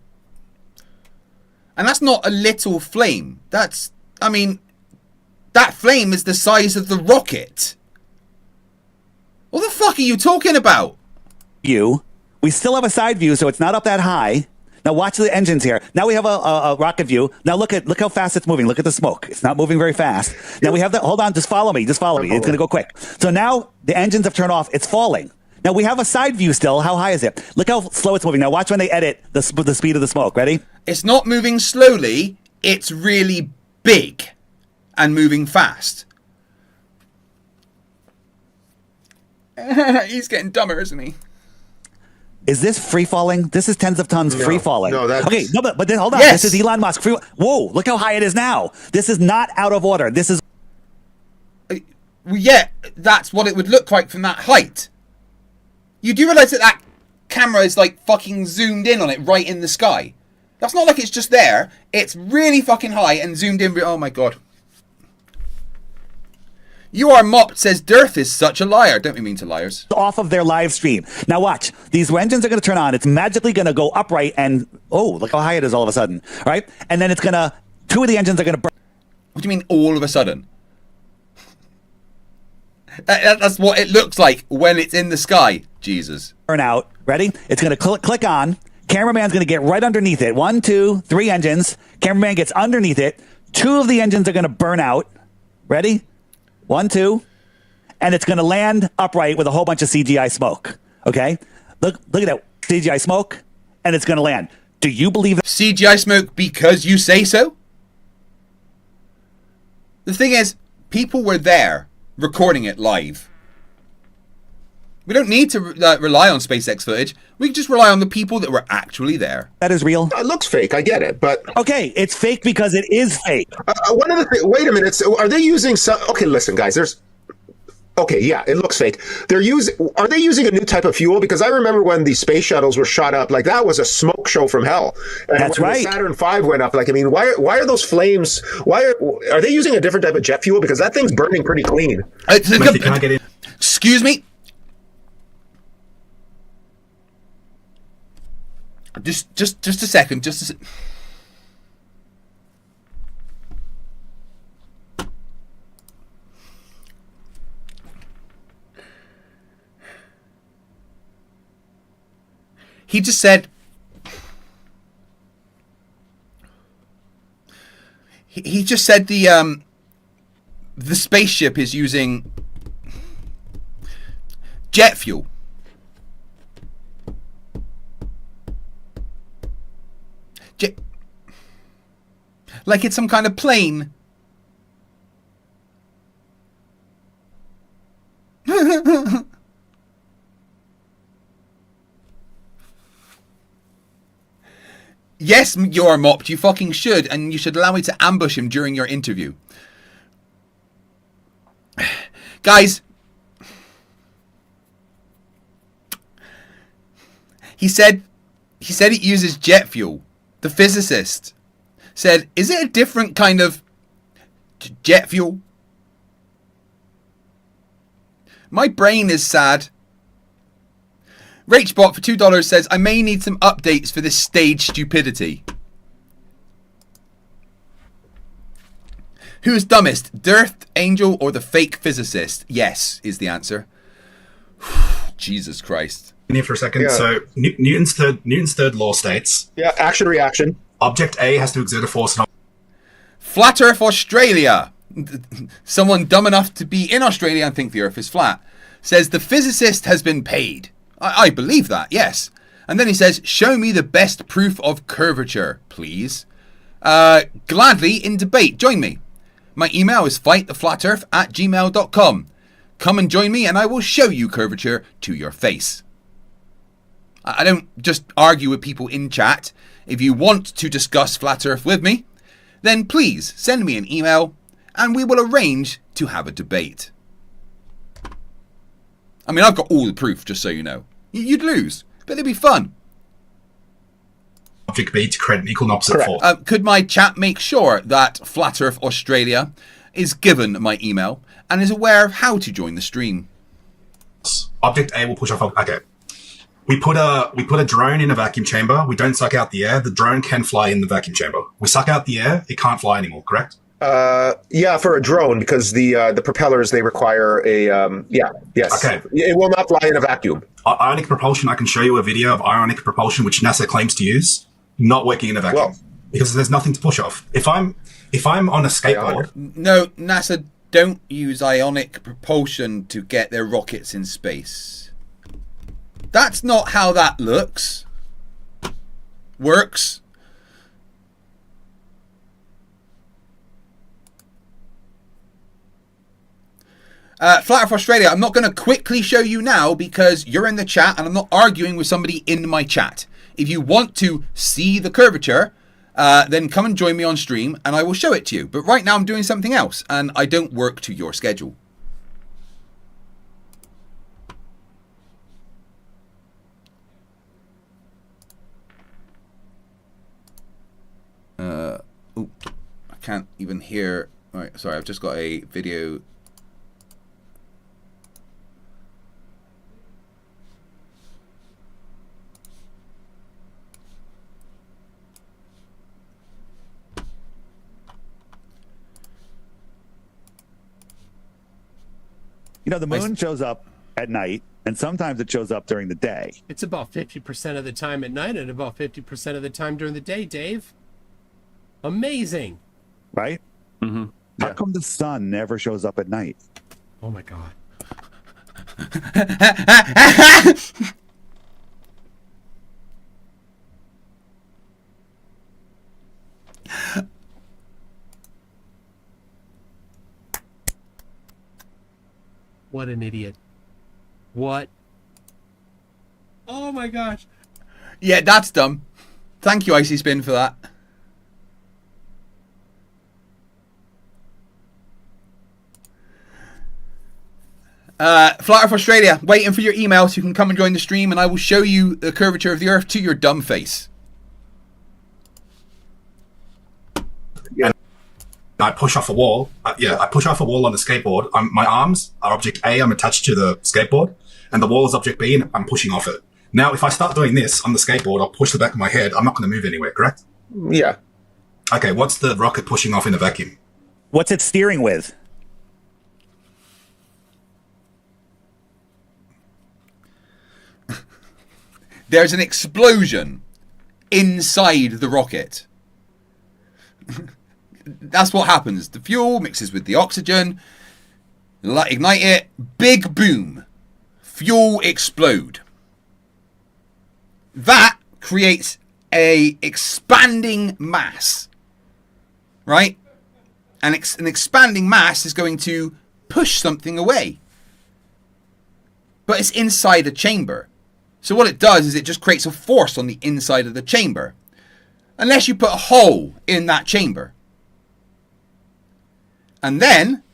[SPEAKER 1] And that's not a little flame. That's, I mean, that flame is the size of the rocket. What the fuck are you talking about?
[SPEAKER 6] We still have a side view, so it's not up that high. Now watch the engines here. Now we have a rocket view. Now look how fast it's moving. Look at the smoke. It's not moving very fast. Now we have hold on, just follow me. It's going to go quick. So now the engines have turned off. It's falling. Now we have a side view still. How high is it? Look how slow it's moving. Now watch when they edit the speed of the smoke. Ready?
[SPEAKER 1] It's not moving slowly. It's really big and moving fast. He's getting dumber, isn't he?
[SPEAKER 6] Is this free falling? This is tens of tons free falling.
[SPEAKER 9] No, that's...
[SPEAKER 6] Okay, no, but then hold on.
[SPEAKER 1] Yes.
[SPEAKER 6] This is Elon Musk. Whoa, look how high it is now. This is not out of order. This is...
[SPEAKER 1] Well, yeah, that's what it would look like from that height. You do realise that camera is like fucking zoomed in on it right in the sky. That's not like it's just there. It's really fucking high and zoomed in. Oh my god. You are mopped says Dearth is such a liar. Don't we mean to liars?
[SPEAKER 6] Off of their live stream. Now watch. These engines are going to turn on. It's magically going to go upright and... Oh, look how high it is all of a sudden. All right? And then it's going to... Two of the engines are going to burn.
[SPEAKER 1] What do you mean all of a sudden? That's what it looks like when it's in the sky. Jesus.
[SPEAKER 6] Burn out. Ready? It's going to click on. Cameraman's going to get right underneath it. 1, 2, 3 engins. Cameraman gets underneath it. 2 of the engines are going to burn out. Ready? 1, 2, and it's going to land upright with a whole bunch of CGI smoke. Okay, look at that CGI smoke, and it's going to land. Do you believe that?
[SPEAKER 1] CGI smoke because you say so? The thing is, people were there recording it live. We don't need to rely on SpaceX footage. We can just rely on the people that were actually there.
[SPEAKER 6] That is real.
[SPEAKER 9] It looks fake. I get it, but
[SPEAKER 6] okay, it's fake because it is fake.
[SPEAKER 9] One of the things. Wait a minute. So are they using some? Okay, listen, guys. Okay, yeah, it looks fake. Are they using a new type of fuel? Because I remember when the space shuttles were shot up, like that was a smoke show from hell. And
[SPEAKER 6] that's
[SPEAKER 9] when
[SPEAKER 6] right.
[SPEAKER 9] The Saturn V went up. Like, I mean, why are those flames? Are they using a different type of jet fuel? Because that thing's burning pretty clean.
[SPEAKER 10] Can I get in?
[SPEAKER 1] Excuse me. Just a second. He just said. He just said the spaceship is using jet fuel. Like it's some kind of plane. Yes, you're mopped. You fucking should. And you should allow me to ambush him during your interview. Guys. He said it uses jet fuel. The physicist said, is it a different kind of jet fuel? My brain is sad. Rachbot for $2 says, I may need some updates for this stage stupidity. Who is dumbest, Dearth, Angel, or the fake physicist? Yes, is the answer. Jesus Christ.
[SPEAKER 10] In here for a second. Yeah. So Newton's third law states.
[SPEAKER 9] Yeah, action reaction.
[SPEAKER 10] Object A has to exert a force.
[SPEAKER 1] Flat Earth Australia. Someone dumb enough to be in Australia and think the Earth is flat. Says the physicist has been paid. I believe that, yes. And then he says, show me the best proof of curvature, please. Gladly in debate. Join me. My email is fighttheflatearth@gmail.com. Come and join me and I will show you curvature to your face. I don't just argue with people in chat. If you want to discuss Flat Earth with me, then please send me an email and we will arrange to have a debate. I mean, I've got all the proof, just so you know. You'd lose, but it'd be fun.
[SPEAKER 10] Object B to create an equal and opposite force.
[SPEAKER 1] Could my chat make sure that Flat Earth Australia is given my email and is aware of how to join the stream?
[SPEAKER 10] Object A will push off. Okay. We put a drone in a vacuum chamber. We don't suck out the air. The drone can fly in the vacuum chamber. We suck out the air. It can't fly anymore. Correct?
[SPEAKER 9] Yeah, for a drone, because the propellers, they require a yes.
[SPEAKER 10] Okay.
[SPEAKER 9] It will not fly in a vacuum.
[SPEAKER 10] Ionic propulsion. I can show you a video of ionic propulsion, which NASA claims to use, not working in a vacuum because there's nothing to push off. If I'm on a skateboard,
[SPEAKER 1] no, NASA don't use ionic propulsion to get their rockets in space. That's not how that works. Flat Earth Australia, I'm not going to quickly show you now because you're in the chat and I'm not arguing with somebody in my chat. If you want to see the curvature, then come and join me on stream and I will show it to you. But right now I'm doing something else and I don't work to your schedule. I can't even hear. All right, sorry, I've just got a video.
[SPEAKER 6] You know, the moon shows up at night, and sometimes it shows up during the day.
[SPEAKER 11] It's about 50% of the time at night and about 50% of the time during the day, Dave. Amazing.
[SPEAKER 6] Right? Mm-hmm. How come the sun never shows up at night?
[SPEAKER 11] Oh, my God. What an idiot. What? Oh my gosh.
[SPEAKER 1] Yeah, that's dumb. Thank you, Icy Spin, for that. Flat Earth Australia, waiting for your email so you can come and join the stream and I will show you the curvature of the Earth to your dumb face.
[SPEAKER 10] I push off a wall. I push off a wall on the skateboard. My arms are object A. I'm attached to the skateboard, and the wall is object B, and I'm pushing off it. Now, if I start doing this on the skateboard, I'll push the back of my head. I'm not going to move anywhere, correct?
[SPEAKER 9] Yeah.
[SPEAKER 10] Okay, what's the rocket pushing off in a vacuum?
[SPEAKER 6] What's it steering with?
[SPEAKER 1] There's an explosion inside the rocket. That's what happens. The fuel mixes with the oxygen, ignite it, big boom, fuel explode. That creates a expanding mass, right? And an expanding mass is going to push something away. But it's inside a chamber. So what it does is it just creates a force on the inside of the chamber. Unless you put a hole in that chamber. And then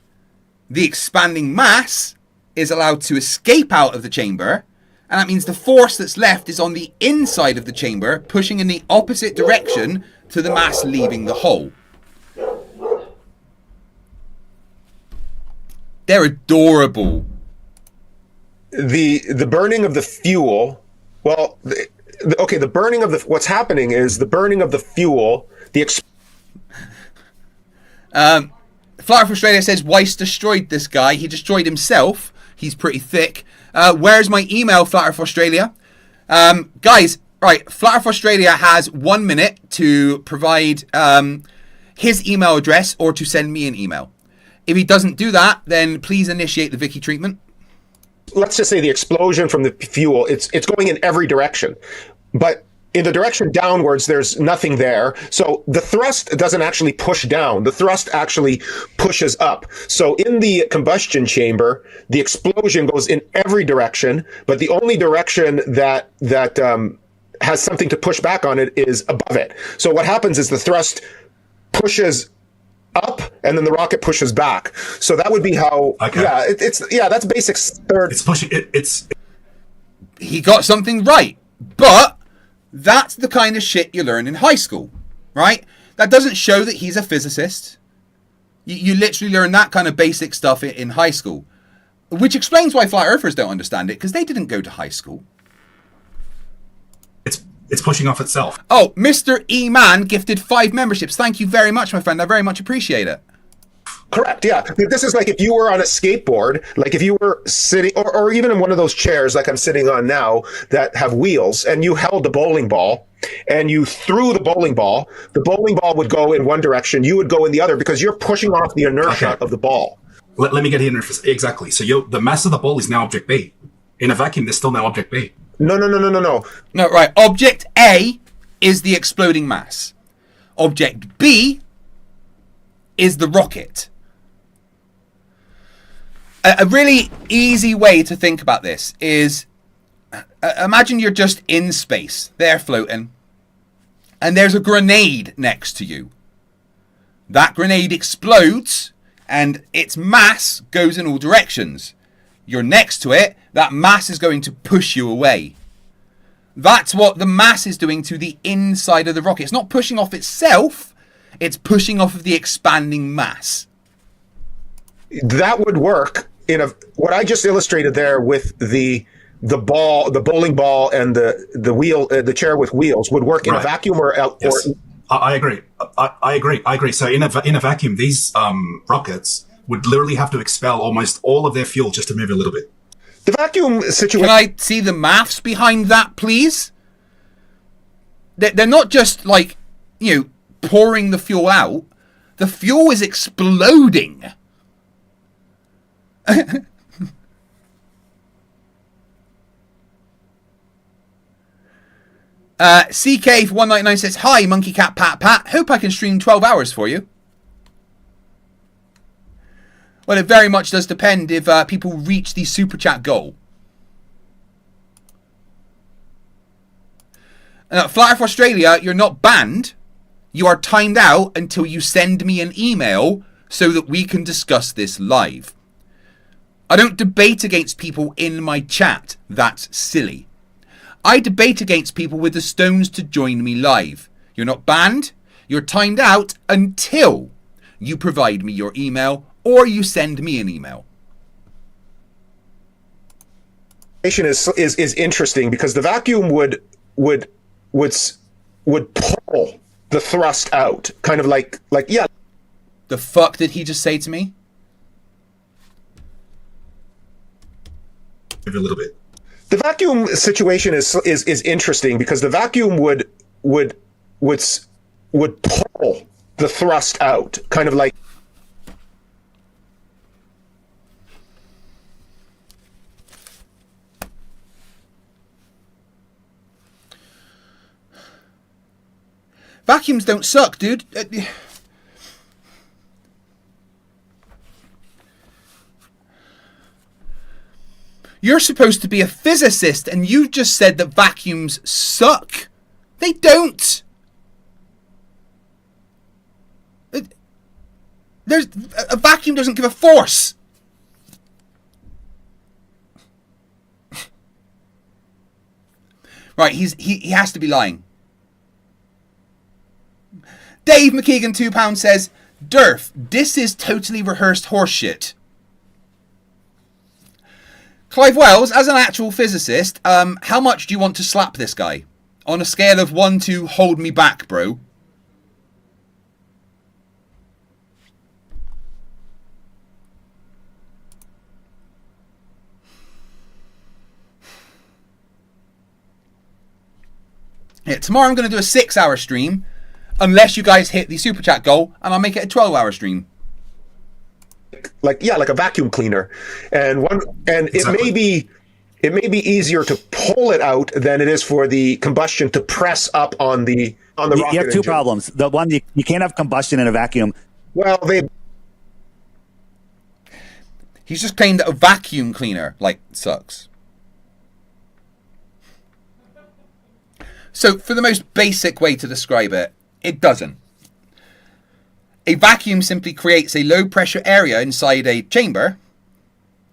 [SPEAKER 1] the expanding mass is allowed to escape out of the chamber. And that means the force that's left is on the inside of the chamber, pushing in the opposite direction to the mass leaving the hole. They're adorable.
[SPEAKER 9] The burning of the fuel, well, the burning of what's happening is the burning of the fuel,
[SPEAKER 1] Flat Earth Australia says Weiss destroyed this guy. He destroyed himself. He's pretty thick. Where's my email, Flat Earth Australia? Guys, right, Flat Earth Australia has 1 minute to provide his email address or to send me an email. If he doesn't do that, then please initiate the Vicky treatment.
[SPEAKER 9] Let's just say the explosion from the fuel, it's going in every direction. But in the direction downwards, there's nothing there. So the thrust doesn't actually push down. The thrust actually pushes up. So in the combustion chamber, the explosion goes in every direction, but the only direction that has something to push back on it is above it. So what happens is the thrust pushes up and then the rocket pushes back. So that would be how.
[SPEAKER 10] Okay.
[SPEAKER 9] Yeah, that's basic third.
[SPEAKER 10] It's pushing.
[SPEAKER 1] He got something right, but that's the kind of shit you learn in high school, right? That doesn't show that he's a physicist. You literally learn that kind of basic stuff in high school, which explains why flat earthers don't understand it, because they didn't go to high school.
[SPEAKER 10] It's pushing off itself.
[SPEAKER 1] Oh, Mr. E-Man gifted 5 memberships. Thank you very much, my friend. I very much appreciate it.
[SPEAKER 9] Correct, yeah. This is like if you were on a skateboard, like if you were sitting, or even in one of those chairs like I'm sitting on now that have wheels, and you held a bowling ball, and you threw the bowling ball would go in one direction, you would go in the other, because you're pushing off the inertia of the ball.
[SPEAKER 10] Let me get here. Exactly. So the mass of the ball is now object B. In a vacuum, there's still no object B.
[SPEAKER 9] No.
[SPEAKER 1] No, right. Object A is the exploding mass. Object B is the rocket. A really easy way to think about this is, imagine you're just in space, there floating, and there's a grenade next to you. That grenade explodes, and its mass goes in all directions. You're next to it, that mass is going to push you away. That's what the mass is doing to the inside of the rocket. It's not pushing off itself, it's pushing off of the expanding mass.
[SPEAKER 9] That would work in what I just illustrated there with the ball, the bowling ball, and the wheel, the chair with wheels would work in a vacuum or
[SPEAKER 10] yes. I agree. I agree. So in a vacuum, these rockets would literally have to expel almost all of their fuel just to move a little bit.
[SPEAKER 9] The vacuum situation.
[SPEAKER 1] Can I see the maths behind that, please? They're not just like, pouring the fuel out. The fuel is exploding. CK199 says, "Hi, Monkey Cat Pat Pat. Hope I can stream 12 hours for you." Well, it very much does depend if people reach the super chat goal. Flat Earth Australia, you're not banned. You are timed out until you send me an email so that we can discuss this live. I don't debate against people in my chat. That's silly. I debate against people with the stones to join me live. You're not banned. You're timed out until you provide me your email or you send me an email.
[SPEAKER 9] Is interesting because the vacuum would pull the thrust out, kind of like yeah.
[SPEAKER 1] The fuck did he just say to me?
[SPEAKER 10] A little bit.
[SPEAKER 9] The vacuum situation is interesting because the vacuum would pull the thrust out, kind of like.
[SPEAKER 1] Vacuums don't suck, dude. You're supposed to be a physicist, and you just said that vacuums suck. They don't. A vacuum doesn't give a force. Right, he has to be lying. Dave McKeegan, £2 says, "Durf, this is totally rehearsed horseshit." Clive Wells, as an actual physicist, how much do you want to slap this guy? On a scale of 1 to hold me back, bro. Yeah, tomorrow I'm going to do a 6-hour stream. Unless you guys hit the super chat goal, and I'll make it a 12-hour stream.
[SPEAKER 9] Like a vacuum cleaner, and exactly. it may be easier to pull it out than it is for the combustion to press up on the rocket.
[SPEAKER 6] You have two
[SPEAKER 9] engine.
[SPEAKER 6] problems. The one, you can't have combustion in a vacuum.
[SPEAKER 9] Well,
[SPEAKER 1] he's just claimed that a vacuum cleaner sucks. So, for the most basic way to describe it, it doesn't. A vacuum simply creates a low pressure area inside a chamber,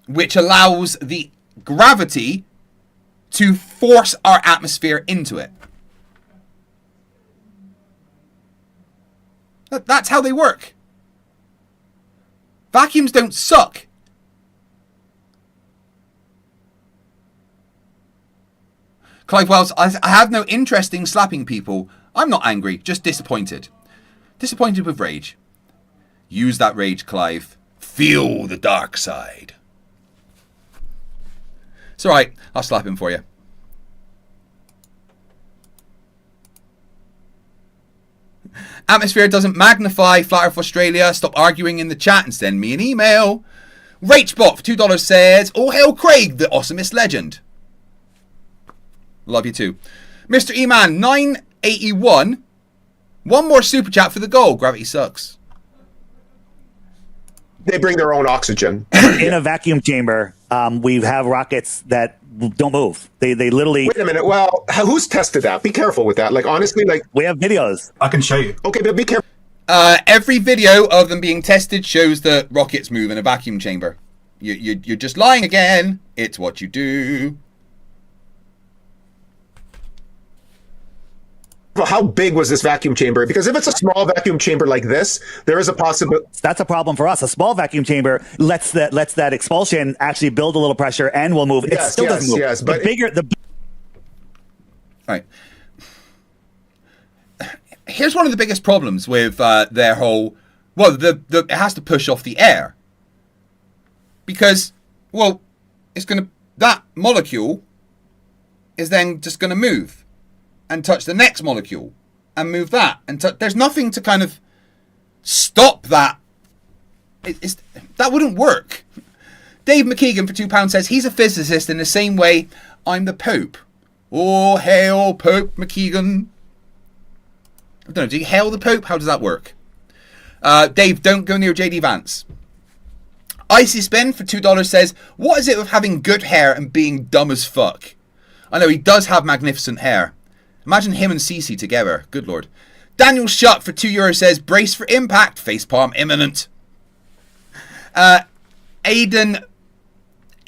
[SPEAKER 1] which allows the gravity to force our atmosphere into it. That's how they work. Vacuums don't suck. Clive Wells, I have no interest in slapping people. I'm not angry, just disappointed. Disappointed with rage. Use that rage, Clive. Feel the dark side. It's alright, I'll slap him for you. Atmosphere doesn't magnify. Flat Earth Australia, stop arguing in the chat and send me an email. Rachbot for $2 says, "Oh hail Craig, the awesomest legend." Love you too. Mr. E-Man 981. One more super chat for the goal. Gravity sucks.
[SPEAKER 9] They bring their own oxygen.
[SPEAKER 6] In a vacuum chamber, we have rockets that don't move. They literally...
[SPEAKER 9] Wait a minute. Well, who's tested that? Be careful with that. Like, honestly, like...
[SPEAKER 6] We have videos.
[SPEAKER 10] I can show you.
[SPEAKER 9] Okay, but be careful.
[SPEAKER 1] Every video of them being tested shows that rockets move in a vacuum chamber. You're just lying again. It's what you do.
[SPEAKER 9] How big was this vacuum chamber? Because if it's a small vacuum chamber like this, there is a possibility.
[SPEAKER 6] That's a problem for us. A small vacuum chamber lets that expulsion actually build a little pressure and will move.
[SPEAKER 9] Yes,
[SPEAKER 6] it still doesn't move.
[SPEAKER 9] Yes, but
[SPEAKER 1] right. Here's one of the biggest problems with their whole. Well, it has to push off the air because, well, that molecule is then just gonna move and touch the next molecule and move that and there's nothing to kind of stop that. That wouldn't work. Dave McKeegan for £2 says he's a physicist in the same way I'm the Pope. Oh, hail Pope McKeegan. I don't know, do you hail the Pope? How does that work? Dave, don't go near JD Vance. Icy Spin for $2 says, what is it with having good hair and being dumb as fuck? I know he does have magnificent hair. Imagine him and Cece together. Good lord. Daniel Shutt for €2 says, brace for impact. Facepalm imminent. Aiden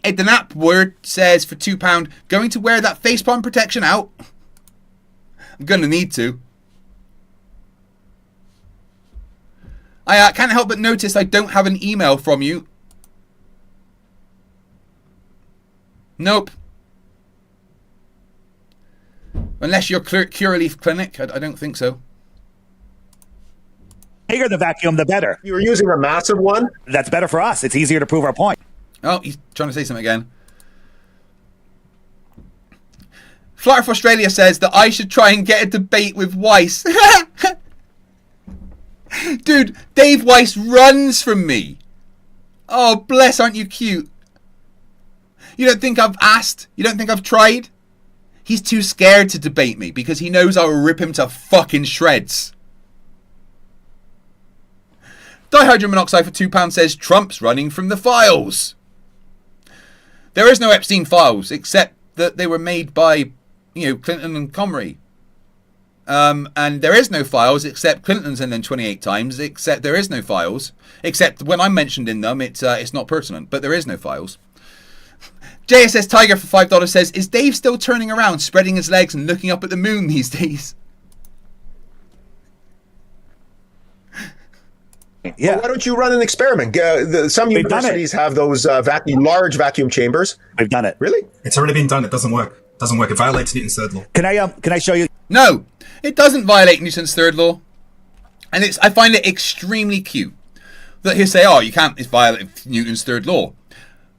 [SPEAKER 1] Apward says for £2, going to wear that facepalm protection out. I'm going to need to. I can't help but notice I don't have an email from you. Nope. Unless you're Curaleaf Clinic. I don't think so.
[SPEAKER 6] The bigger the vacuum, the better.
[SPEAKER 9] You were using a massive one?
[SPEAKER 6] That's better for us. It's easier to prove our point.
[SPEAKER 1] Oh, he's trying to say something again. Flat Earth Australia says that I should try and get a debate with Weiss. Dude, Dave Weiss runs from me. Oh, bless, aren't you cute? You don't think I've asked? You don't think I've tried? He's too scared to debate me because he knows I'll rip him to fucking shreds. Dihydrogen monoxide for £2 says Trump's running from the files. There is no Epstein files except that they were made by, Clinton and Comrie. And there is no files except Clinton's in them 28 times, except there is no files. Except when I'm mentioned in them, it's not pertinent, but there is no files. JSS Tiger for $5 says, is Dave still turning around, spreading his legs and looking up at the moon these days?
[SPEAKER 6] Yeah.
[SPEAKER 9] Well, why don't you run an experiment? Some universities have those large vacuum chambers.
[SPEAKER 6] We've done it.
[SPEAKER 9] Really?
[SPEAKER 10] It's already been done. It doesn't work. It doesn't work. It violates Newton's third law.
[SPEAKER 6] Can I show you?
[SPEAKER 1] No, it doesn't violate Newton's third law. And I find it extremely cute that he'll say, oh, you can't, it's violate Newton's third law.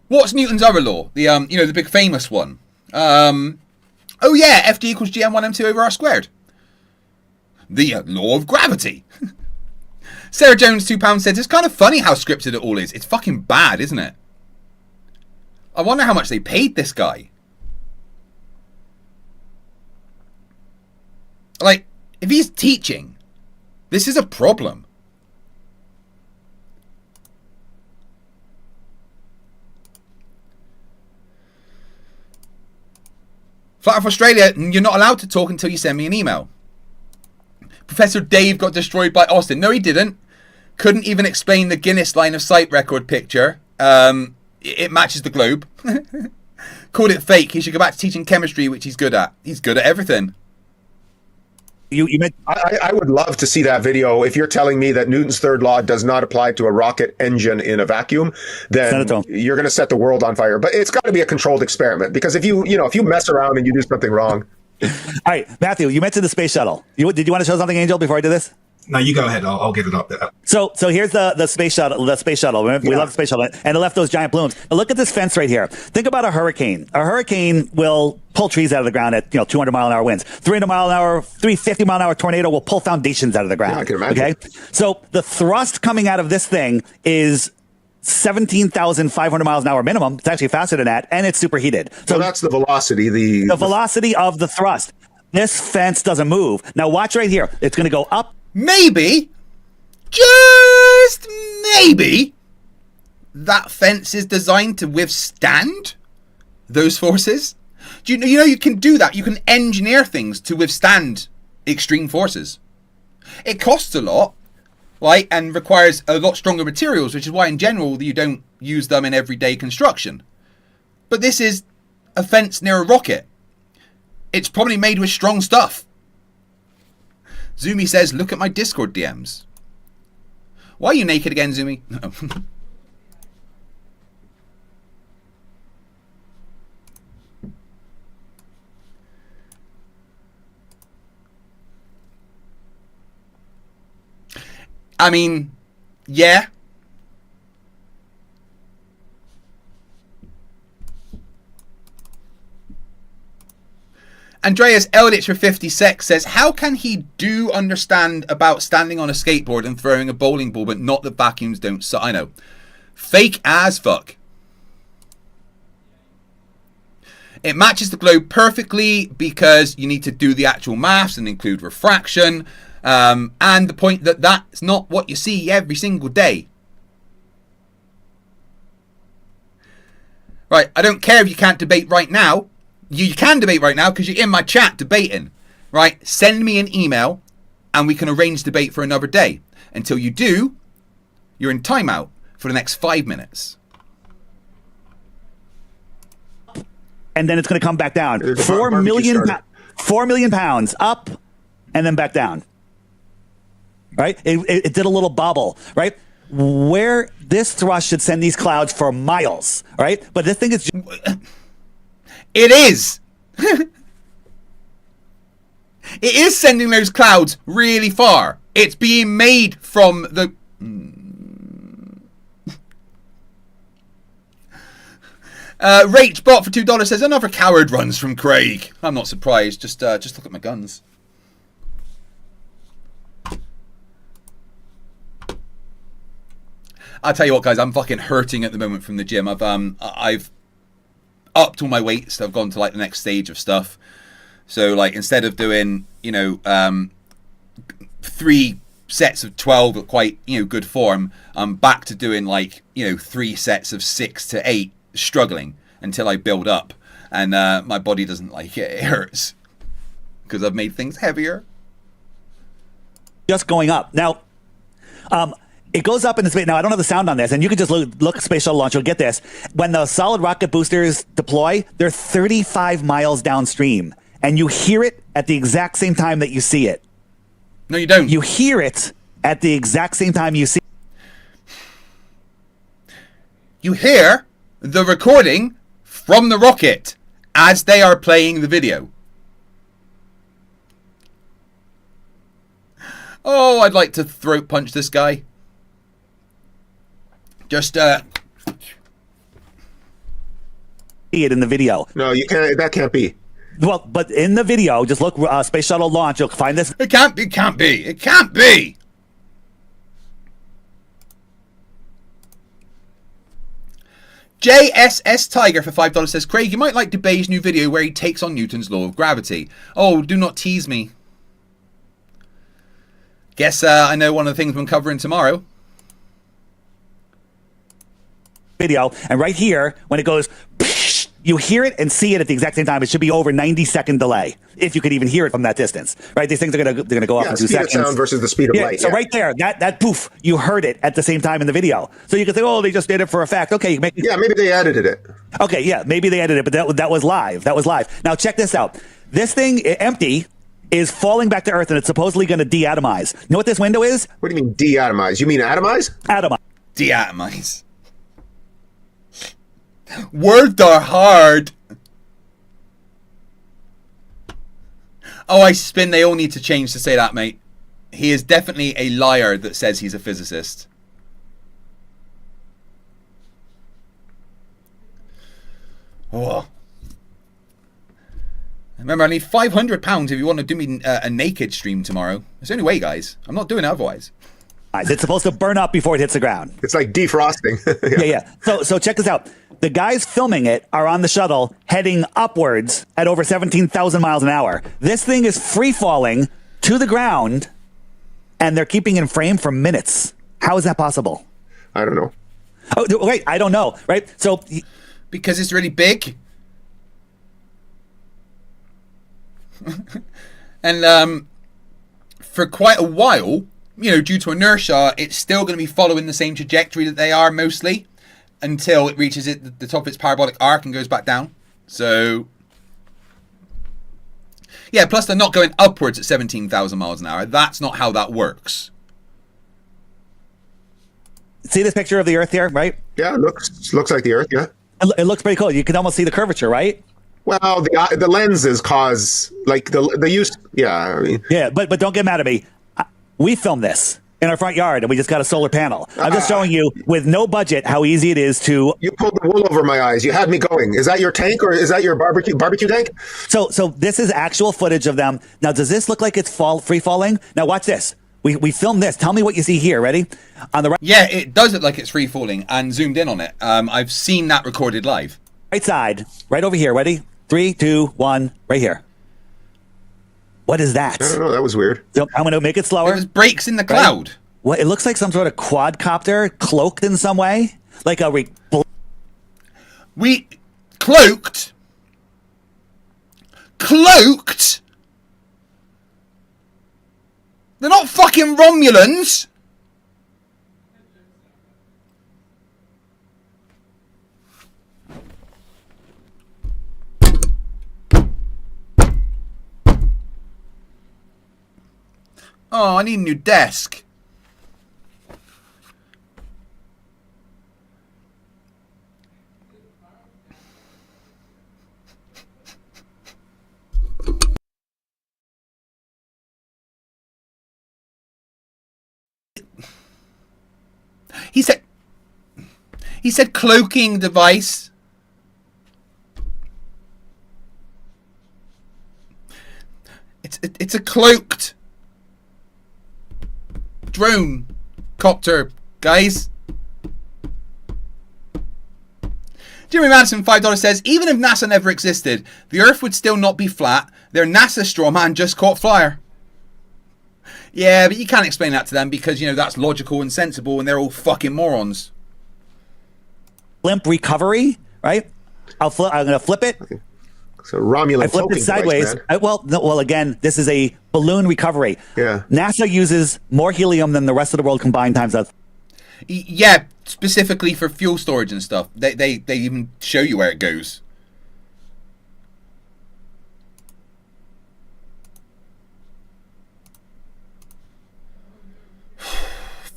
[SPEAKER 1] What's Newton's other law? The the big famous one. Oh yeah, FD equals GM1m2 over r squared. The law of gravity. Sarah Jones £2 says, it's kind of funny how scripted it all is. It's fucking bad, isn't it? I wonder how much they paid this guy. Like, if he's teaching, this is a problem. Flat Earth Australia, you're not allowed to talk until you send me an email. Professor Dave got destroyed by Austin. No, he didn't. Couldn't even explain the Guinness line of sight record picture. It matches the globe. Called it fake. He should go back to teaching chemistry, which he's good at. He's good at everything.
[SPEAKER 9] I would love to see that video. If you're telling me that Newton's third law does not apply to a rocket engine in a vacuum, then you're going to set the world on fire. But it's got to be a controlled experiment, because if you mess around and you do something wrong.
[SPEAKER 6] All right, Matthew, you mentioned the space shuttle. Did you want to show something, Angel, before I do this?
[SPEAKER 10] No, you go ahead. I'll get it up there.
[SPEAKER 6] So here's the space shuttle. The space shuttle. We love the space shuttle, and it left those giant balloons. Now look at this fence right here. Think about a hurricane. A hurricane will pull trees out of the ground at 200 mile an hour winds. 300 mile an hour, 350 mile an hour tornado will pull foundations out of the ground.
[SPEAKER 9] Yeah, I can imagine.
[SPEAKER 6] Okay, so the thrust coming out of this thing is 17,500 miles an hour minimum. It's actually faster than that, and it's superheated. So
[SPEAKER 9] that's the velocity. The
[SPEAKER 6] velocity of the thrust. This fence doesn't move. Now watch right here. It's going to go up.
[SPEAKER 1] Maybe, just maybe, that fence is designed to withstand those forces. Do you know you can do that? You can engineer things to withstand extreme forces. It costs a lot, right, and requires a lot stronger materials, which is why in general you don't use them in everyday construction. But this is a fence near a rocket. It's probably made with strong stuff. Zumi says, look at my Discord DMs. Why are you naked again, Zumi? No. I mean, yeah. Andreas Eldritch for 56 says, how can he do understand about standing on a skateboard and throwing a bowling ball, but not that vacuums don't suck? I know. Fake as fuck. It matches the globe perfectly because you need to do the actual maths and include refraction. And the point that that's not what you see every single day. Right, I don't care if you can't debate right now. You can debate right now because you're in my chat debating, right? Send me an email and we can arrange debate for another day. Until you do, you're in timeout for the next 5 minutes.
[SPEAKER 6] And then it's going to come back down. 4 million pounds up and then back down. Right? It did a little bobble, right? Where this thrust should send these clouds for miles, right? But this thing is...
[SPEAKER 1] It is. It is sending those clouds really far. It's being made from the... Rach Bot for $2 says, another coward runs from Craig. I'm not surprised. Just look at my guns. I'll tell you what, guys. I'm fucking hurting at the moment from the gym. I've upped all my weights. I've gone to like the next stage of stuff. So like instead of doing 3 sets of 12 at quite good form, I'm back to doing like 3 sets of 6 to 8, struggling until I build up, and my body doesn't like it. It hurts because I've made things heavier.
[SPEAKER 6] Just going up now. It goes up into space. Now, I don't have the sound on this, and you can just look at Space Shuttle launch. You'll get this. When the solid rocket boosters deploy, they're 35 miles downstream, and you hear it at the exact same time that you see it.
[SPEAKER 1] No, you don't.
[SPEAKER 6] You hear it at the exact same time you see it.
[SPEAKER 1] You hear the recording from the rocket as they are playing the video. Oh, I'd like to throat punch this guy. Just see
[SPEAKER 6] it in the video.
[SPEAKER 9] No, you can't. That can't be.
[SPEAKER 6] Well, but in the video, just look, Space Shuttle launch. You'll find this.
[SPEAKER 1] It can't be. It can't be. It can't be. JSS Tiger for $5 says, Craig, you might like Debay's new video where he takes on Newton's law of gravity. Oh, do not tease me. Guess I know one of the things we're covering tomorrow.
[SPEAKER 6] Video, and right here, when it goes, you hear it and see it at the exact same time. It should be over 90-second delay if you could even hear it from that distance, right? These things are gonna go off in 2
[SPEAKER 9] speed
[SPEAKER 6] seconds.
[SPEAKER 9] of sound versus the speed of light.
[SPEAKER 6] So right there, that poof, you heard it at the same time in the video. So you can say, oh, they just did it for a fact. Okay,
[SPEAKER 9] maybe they edited it.
[SPEAKER 6] Okay, yeah, maybe they edited it, but that was live. That was live. Now check this out. This thing, empty, is falling back to Earth, and it's supposedly going to deatomize. You know what this window is?
[SPEAKER 9] What do you mean deatomize? You mean atomize?
[SPEAKER 6] Atomize.
[SPEAKER 1] Deatomize. Words are hard. Oh, I spin. They all need to change to say that, mate. He is definitely a liar that says he's a physicist. Oh. Remember, I need £500 if you want to do me a naked stream tomorrow. It's the only way, guys. I'm not doing it otherwise.
[SPEAKER 6] It's supposed to burn up before it hits the ground.
[SPEAKER 9] It's like defrosting.
[SPEAKER 6] yeah. So check this out. The guys filming it are on the shuttle heading upwards at over 17,000 miles an hour. This thing is free falling to the ground, and they're keeping it in frame for minutes. How is that possible?
[SPEAKER 9] I don't know.
[SPEAKER 6] Oh, wait, I don't know, right? So
[SPEAKER 1] because it's really big. And for quite a while, you know, due to inertia, it's still going to be following the same trajectory that they are mostly until it reaches the top of its parabolic arc and goes back down. So, yeah, plus they're not going upwards at 17,000 miles an hour. That's not how that works.
[SPEAKER 6] See this picture of the Earth here, right?
[SPEAKER 9] Yeah, it looks like the Earth, yeah.
[SPEAKER 6] It looks pretty cool. You can almost see the curvature, right?
[SPEAKER 9] Well, the lenses cause like the use. Yeah, I mean.
[SPEAKER 6] Yeah, but don't get mad at me. We filmed this in our front yard, and we just got a solar panel. I'm just showing you with no budget how easy it is to.
[SPEAKER 9] You pulled the wool over my eyes. You had me going. Is that your tank or is that your barbecue tank?
[SPEAKER 6] So this is actual footage of them. Now, does this look like it's free falling? Now, watch this. We filmed this. Tell me what you see here. Ready? On the right.
[SPEAKER 1] Yeah, it does look like it's free falling and zoomed in on it. I've seen that recorded live.
[SPEAKER 6] Right side, right over here. Ready? 3, 2, 1. Right here. What is that?
[SPEAKER 9] I don't know. That was weird.
[SPEAKER 6] So I'm going to make it slower.
[SPEAKER 1] It was breaks in the cloud.
[SPEAKER 6] Right? Well, it looks like some sort of quadcopter cloaked in some way, like a
[SPEAKER 1] cloaked. Cloaked. They're not fucking Romulans. Oh, I need a new desk. He said cloaking device. It's a cloaked drone copter, guys. Jimmy Madison, $5 says, even if NASA never existed, the Earth would still not be flat. Their NASA straw man just caught flyer. Yeah, but you can't explain that to them because, you know, that's logical and sensible and they're all fucking morons.
[SPEAKER 6] Blimp recovery, right? I'm going to flip it.
[SPEAKER 9] Okay. So Romulan.
[SPEAKER 6] I flipped it sideways. Well, again, this is a balloon recovery.
[SPEAKER 9] Yeah.
[SPEAKER 6] NASA uses more helium than the rest of the world combined times that.
[SPEAKER 1] Yeah, specifically for fuel storage and stuff. They even show you where it goes.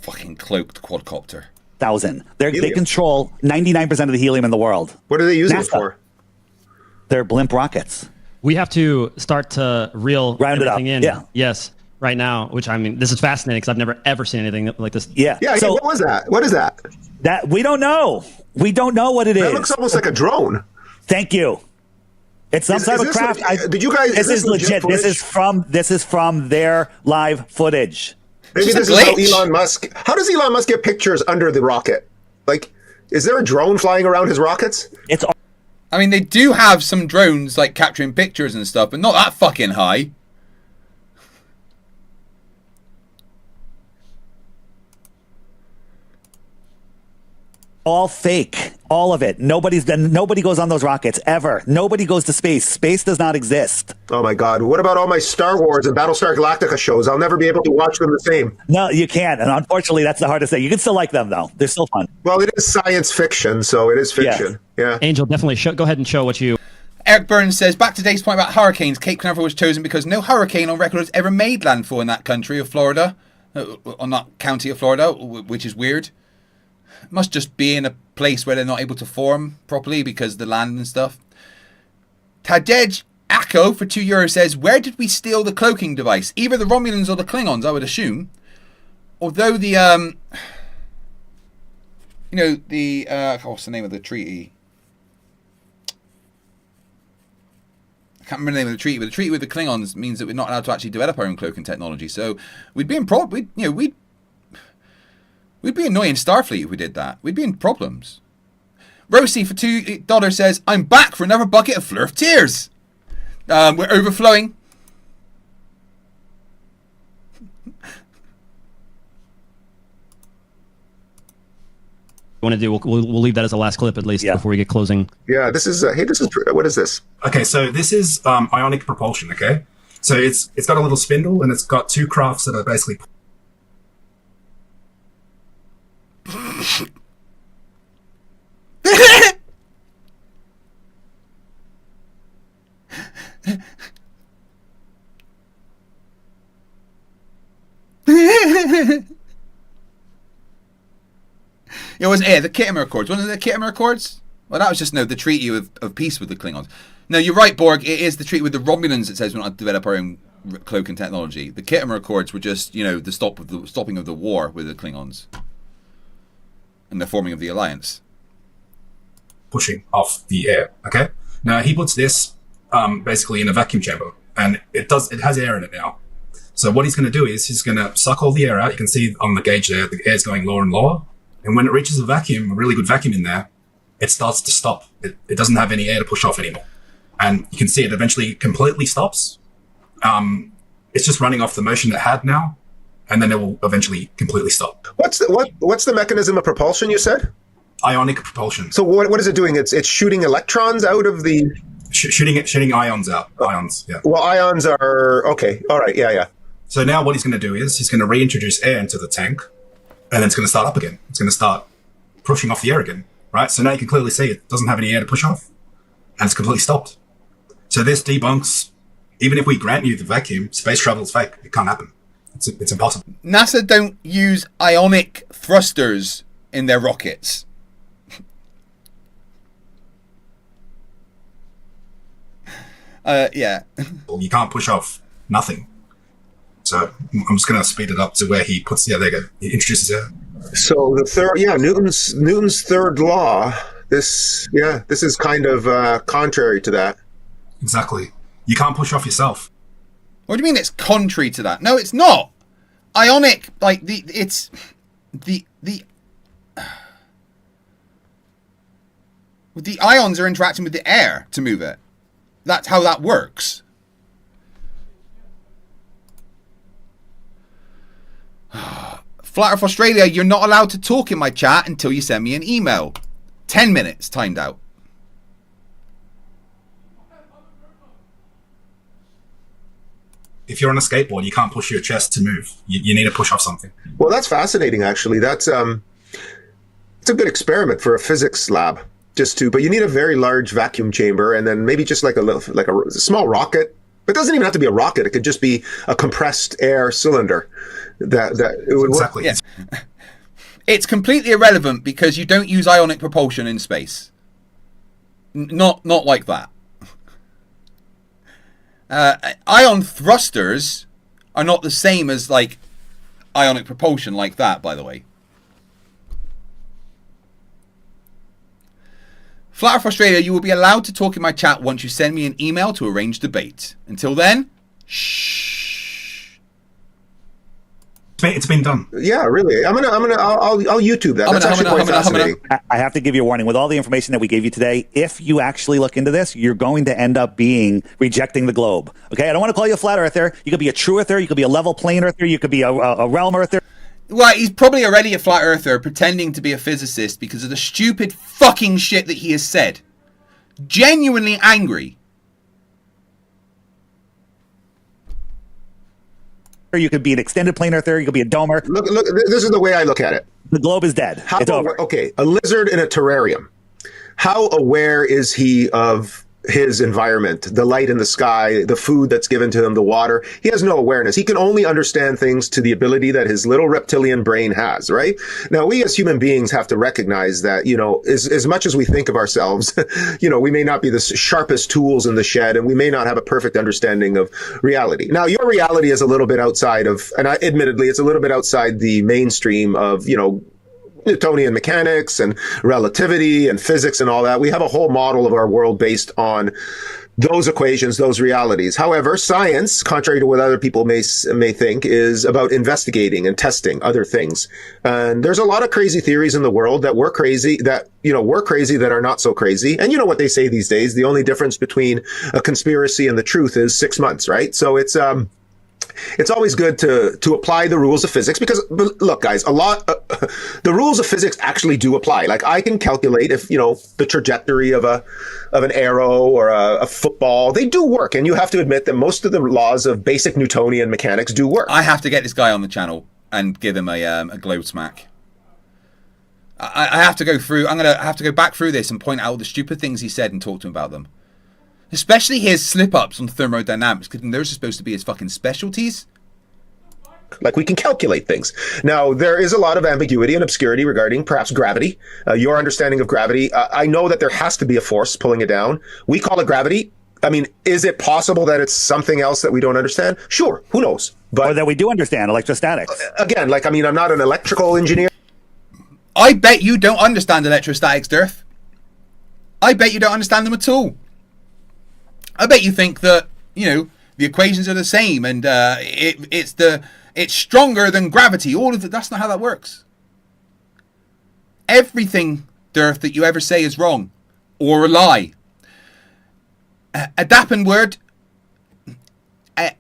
[SPEAKER 1] Fucking cloaked quadcopter.
[SPEAKER 6] They control 99% of the helium in the world.
[SPEAKER 9] What are they using it for?
[SPEAKER 6] They're blimp rockets.
[SPEAKER 8] We have to start to reel
[SPEAKER 6] round
[SPEAKER 8] everything
[SPEAKER 6] it up.
[SPEAKER 8] in.
[SPEAKER 6] Yeah.
[SPEAKER 8] Yes. Right now, which I mean, this is fascinating because I've never ever seen anything like this.
[SPEAKER 6] Yeah.
[SPEAKER 9] Yeah. So, what was that? What is that?
[SPEAKER 6] That we don't know. We don't know what it is.
[SPEAKER 9] That looks almost like a drone.
[SPEAKER 6] Thank you. It's some type of craft.
[SPEAKER 9] Did you guys?
[SPEAKER 6] This is legit. This is from their live footage.
[SPEAKER 9] Maybe this is how Elon Musk. How does Elon Musk get pictures under the rocket? Like, is there a drone flying around his rockets?
[SPEAKER 1] I mean, they do have some drones like capturing pictures and stuff, but not that fucking high.
[SPEAKER 6] All fake. All of it. Nobody goes on those rockets ever. Nobody goes to space. Space does not exist.
[SPEAKER 9] Oh my God. What about all my Star Wars and Battlestar Galactica shows? I'll never be able to watch them the same.
[SPEAKER 6] No, you can't. And unfortunately, that's the hardest thing. You can still like them, though. They're still fun.
[SPEAKER 9] Well, it is science fiction, so it is fiction. Yeah.
[SPEAKER 8] Angel, definitely go ahead and show what you...
[SPEAKER 1] Eric Burns says, back to Dave's point about hurricanes, Cape Canaveral was chosen because no hurricane on record has ever made landfall in that country of Florida, on that county of Florida, which is weird. It must just be in a place where they're not able to form properly because of the land and stuff. Tadej Akko for €2 says, where did we steal the cloaking device? Either the Romulans or the Klingons, I would assume. Although the, what's the name of the treaty? I can't remember the name of the treaty, but the treaty with the Klingons means that we're not allowed to actually develop our own cloaking technology. So we'd be in we'd be annoying Starfleet if we did that. We'd be in problems. Rosie for $2 says, I'm back for another bucket of Flerf tears. We're overflowing.
[SPEAKER 8] Want to do? We'll leave that as the last clip at least before we get closing.
[SPEAKER 9] Yeah, this is what is this?
[SPEAKER 10] Okay, so this is ionic propulsion. Okay, so it's got a little spindle and it's got two crafts that are basically.
[SPEAKER 1] It wasn't the Kittimer Accords. Wasn't it the Kittimer Accords? Well, that was just the treaty of peace with the Klingons. No, you're right, Borg. It is the treaty with the Romulans that says we're not to develop our own cloaking technology. The Kittimer Accords were just, the stopping of the war with the Klingons and the forming of the alliance.
[SPEAKER 10] Pushing off the air. Okay. Now he puts this basically in a vacuum chamber, and it has air in it now. So what he's going to do is he's going to suck all the air out. You can see on the gauge there, the air's going lower and lower. And when it reaches a vacuum, a really good vacuum in there, it starts to stop. It doesn't have any air to push off anymore. And you can see it eventually completely stops. It's just running off the motion it had now, and then it will eventually completely stop.
[SPEAKER 9] What's the mechanism of propulsion you said?
[SPEAKER 10] Ionic propulsion.
[SPEAKER 9] So what is it doing? It's shooting electrons out of the...
[SPEAKER 10] Shooting ions out. Ions, yeah.
[SPEAKER 9] Well, ions are... Okay, all right, yeah.
[SPEAKER 10] So now what he's going to do is he's going to reintroduce air into the tank, and then it's going to start up again. It's going to start pushing off the air again, right? So now you can clearly see it doesn't have any air to push off, and it's completely stopped. So this debunks, even if we grant you the vacuum, space travel is fake. It can't happen. It's impossible.
[SPEAKER 1] NASA don't use ionic thrusters in their rockets. Yeah.
[SPEAKER 10] You can't push off nothing. So I'm just going to speed it up to where he puts, there you go. He introduces air.
[SPEAKER 9] So the third, Newton's third law, this is kind of contrary to that.
[SPEAKER 10] Exactly. You can't push off yourself.
[SPEAKER 1] What do you mean it's contrary to that? No, it's not. Ionic, the ions are interacting with the air to move it. That's how that works. Flat Earth Australia, you're not allowed to talk in my chat until you send me an email. 10 minutes, timed out.
[SPEAKER 10] If you're on a skateboard, you can't push your chest to move. You need to push off something.
[SPEAKER 9] Well, that's fascinating, actually. That's it's a good experiment for a physics lab. But you need a very large vacuum chamber, and then maybe just like a small rocket. It doesn't even have to be a rocket. It could just be a compressed air cylinder. That it would
[SPEAKER 10] exactly.
[SPEAKER 1] Yeah. It's completely irrelevant because you don't use ionic propulsion in space. Not like that. Ion thrusters are not the same as like ionic propulsion like that, by the way. Flat Earth Australia, you will be allowed to talk in my chat once you send me an email to arrange debate. Until then, shh.
[SPEAKER 10] It's been done.
[SPEAKER 9] Yeah, really. I'll YouTube that. That's actually quite fascinating.
[SPEAKER 6] I have to give you a warning. With all the information that we gave you today, if you actually look into this, you're going to end up rejecting the globe. Okay? I don't want to call you a flat earther. You could be a true earther. You could be a level plane earther. You could be a realm earther.
[SPEAKER 1] Well, he's probably already a flat earther pretending to be a physicist because of the stupid fucking shit that he has said. Genuinely angry.
[SPEAKER 6] Or you could be an extended plane earther, you could be a domer.
[SPEAKER 9] Look, this is the way I look at it.
[SPEAKER 6] The globe is dead. It's over.
[SPEAKER 9] Okay, a lizard in a terrarium. How aware is he of his environment, the light in the sky, the food that's given to him, the water? He has no awareness. He can only understand things to the ability that his little reptilian brain has, right? Now, we as human beings have to recognize that, you know, as much as we think of ourselves, you know, we may not be the sharpest tools in the shed, and we may not have a perfect understanding of reality. Now, your reality is a little bit outside of, and admittedly, it's a little bit outside the mainstream of, you know, Newtonian mechanics and relativity and physics and all that. We have a whole model of our world based on those equations, those realities. However, science, contrary to what other people may think, is about investigating and testing other things. And there's a lot of crazy theories in the world that we're crazy, that, you know, we're crazy that are not so crazy. And you know what they say these days, the only difference between a conspiracy and the truth is 6 months, right? So it's always good to apply the rules of physics, because look, guys, the rules of physics actually do apply. Like, I can calculate if, you know, the trajectory of an arrow or a football, they do work. And you have to admit that most of the laws of basic Newtonian mechanics do work.
[SPEAKER 1] I have to get this guy on the channel and give him a globe smack. I have to go through, I'm going to have to go back through this and point out all the stupid things he said and talk to him about them. Especially his slip-ups on thermodynamics, because those are supposed to be his fucking specialties.
[SPEAKER 9] Like, we can calculate things. Now, there is a lot of ambiguity and obscurity regarding perhaps gravity, your understanding of gravity. I know that there has to be a force pulling it down. We call it gravity. I mean, is it possible that it's something else that we don't understand? Sure, who knows? But,
[SPEAKER 6] or that we do understand, electrostatics.
[SPEAKER 9] Again, like, I mean, I'm not an electrical engineer.
[SPEAKER 1] I bet you don't understand electrostatics, Dirth. I bet you don't understand them at all. I bet you think that, you know, the equations are the same and it's stronger than gravity. All of it. That's not how that works. Everything, Dirth, that you ever say is wrong or a lie. A Dappen word, a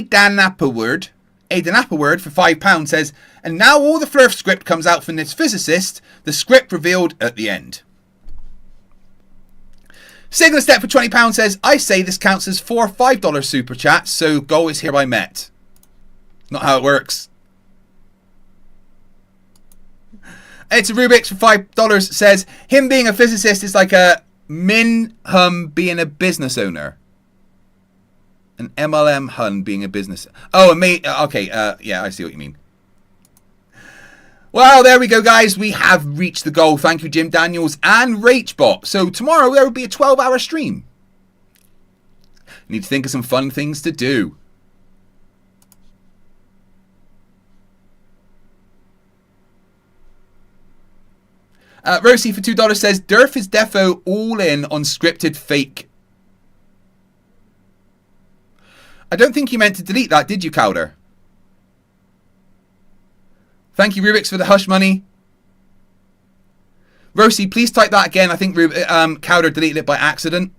[SPEAKER 1] Danappa word for £5 says, and now all the Flerf script comes out from this physicist. The script revealed at the end. Signal Step for £20 says, I say this counts as 4 $5 super chats, so goal is hereby met. Not how it works. It's a Rubik's for $5 says, him being a physicist is like a Min Hum being a business owner. An MLM Hun being a business. Oh, okay, yeah, I see what you mean. Well, there we go, guys. We have reached the goal. Thank you, Jim Daniels and RachBot. So tomorrow there will be a 12-hour stream. Need to think of some fun things to do. Rosie for $2 says, Durf is defo all in on scripted fake. I don't think you meant to delete that, did you, Cowder? Thank you, Rubik's, for the hush money. Rosie, please type that again. I think Cowder deleted it by accident.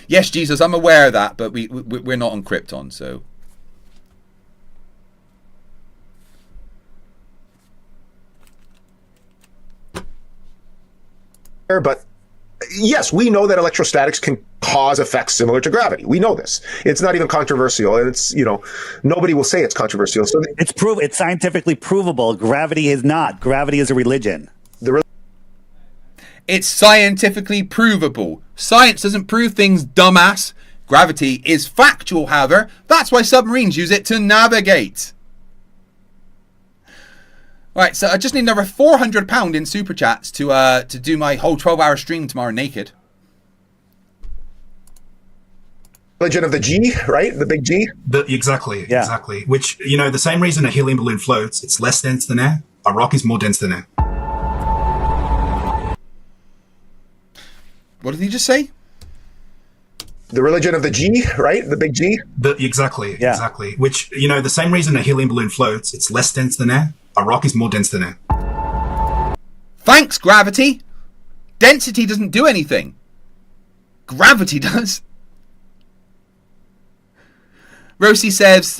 [SPEAKER 1] Yes, Jesus, I'm aware of that, but we're not on Krypton, so.
[SPEAKER 9] But yes, we know that electrostatics can cause effects similar to gravity. We know this. It's not even controversial, and it's, you know, nobody will say it's controversial. So
[SPEAKER 6] it's scientifically provable. Gravity is not. Gravity is a religion.
[SPEAKER 1] It's scientifically provable. Science doesn't prove things, dumbass. Gravity is factual, however. That's why submarines use it to navigate. Right, so I just need another £400 in super chats to do my whole 12-hour stream tomorrow naked.
[SPEAKER 9] Religion of the G, right? The big G?
[SPEAKER 10] Exactly. Which, you know, the same reason a helium balloon floats, it's less dense than air. A rock is more dense than air.
[SPEAKER 1] What did he just say?
[SPEAKER 9] The religion of the G, right? The big G?
[SPEAKER 10] Exactly. Which, you know, the same reason a helium balloon floats, it's less dense than air. A rock is more dense than air.
[SPEAKER 1] Thanks, gravity. Density doesn't do anything. Gravity does. Rosie says,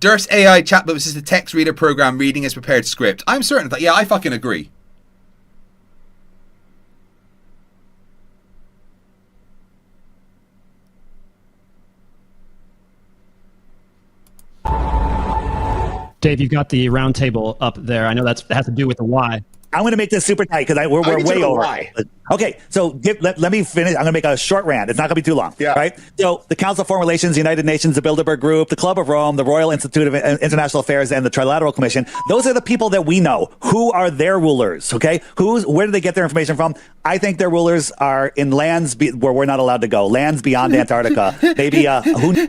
[SPEAKER 1] Durst AI chatbot was just a text reader program reading as prepared script. I'm certain of that. Yeah, I fucking agree.
[SPEAKER 8] Dave, you've got the round table up there. I know that has to do with the why.
[SPEAKER 6] I'm going to make this super tight because we're way over.
[SPEAKER 9] Why.
[SPEAKER 6] Okay, so let me finish. I'm going to make a short rant. It's not going to be too long.
[SPEAKER 9] Yeah.
[SPEAKER 6] Right? So the Council of Foreign Relations, the United Nations, the Bilderberg Group, the Club of Rome, the Royal Institute of International Affairs, and the Trilateral Commission, those are the people that we know. Who are their rulers? Okay? Where do they get their information from? I think their rulers are in lands where we're not allowed to go. Lands beyond Antarctica. Maybe, who...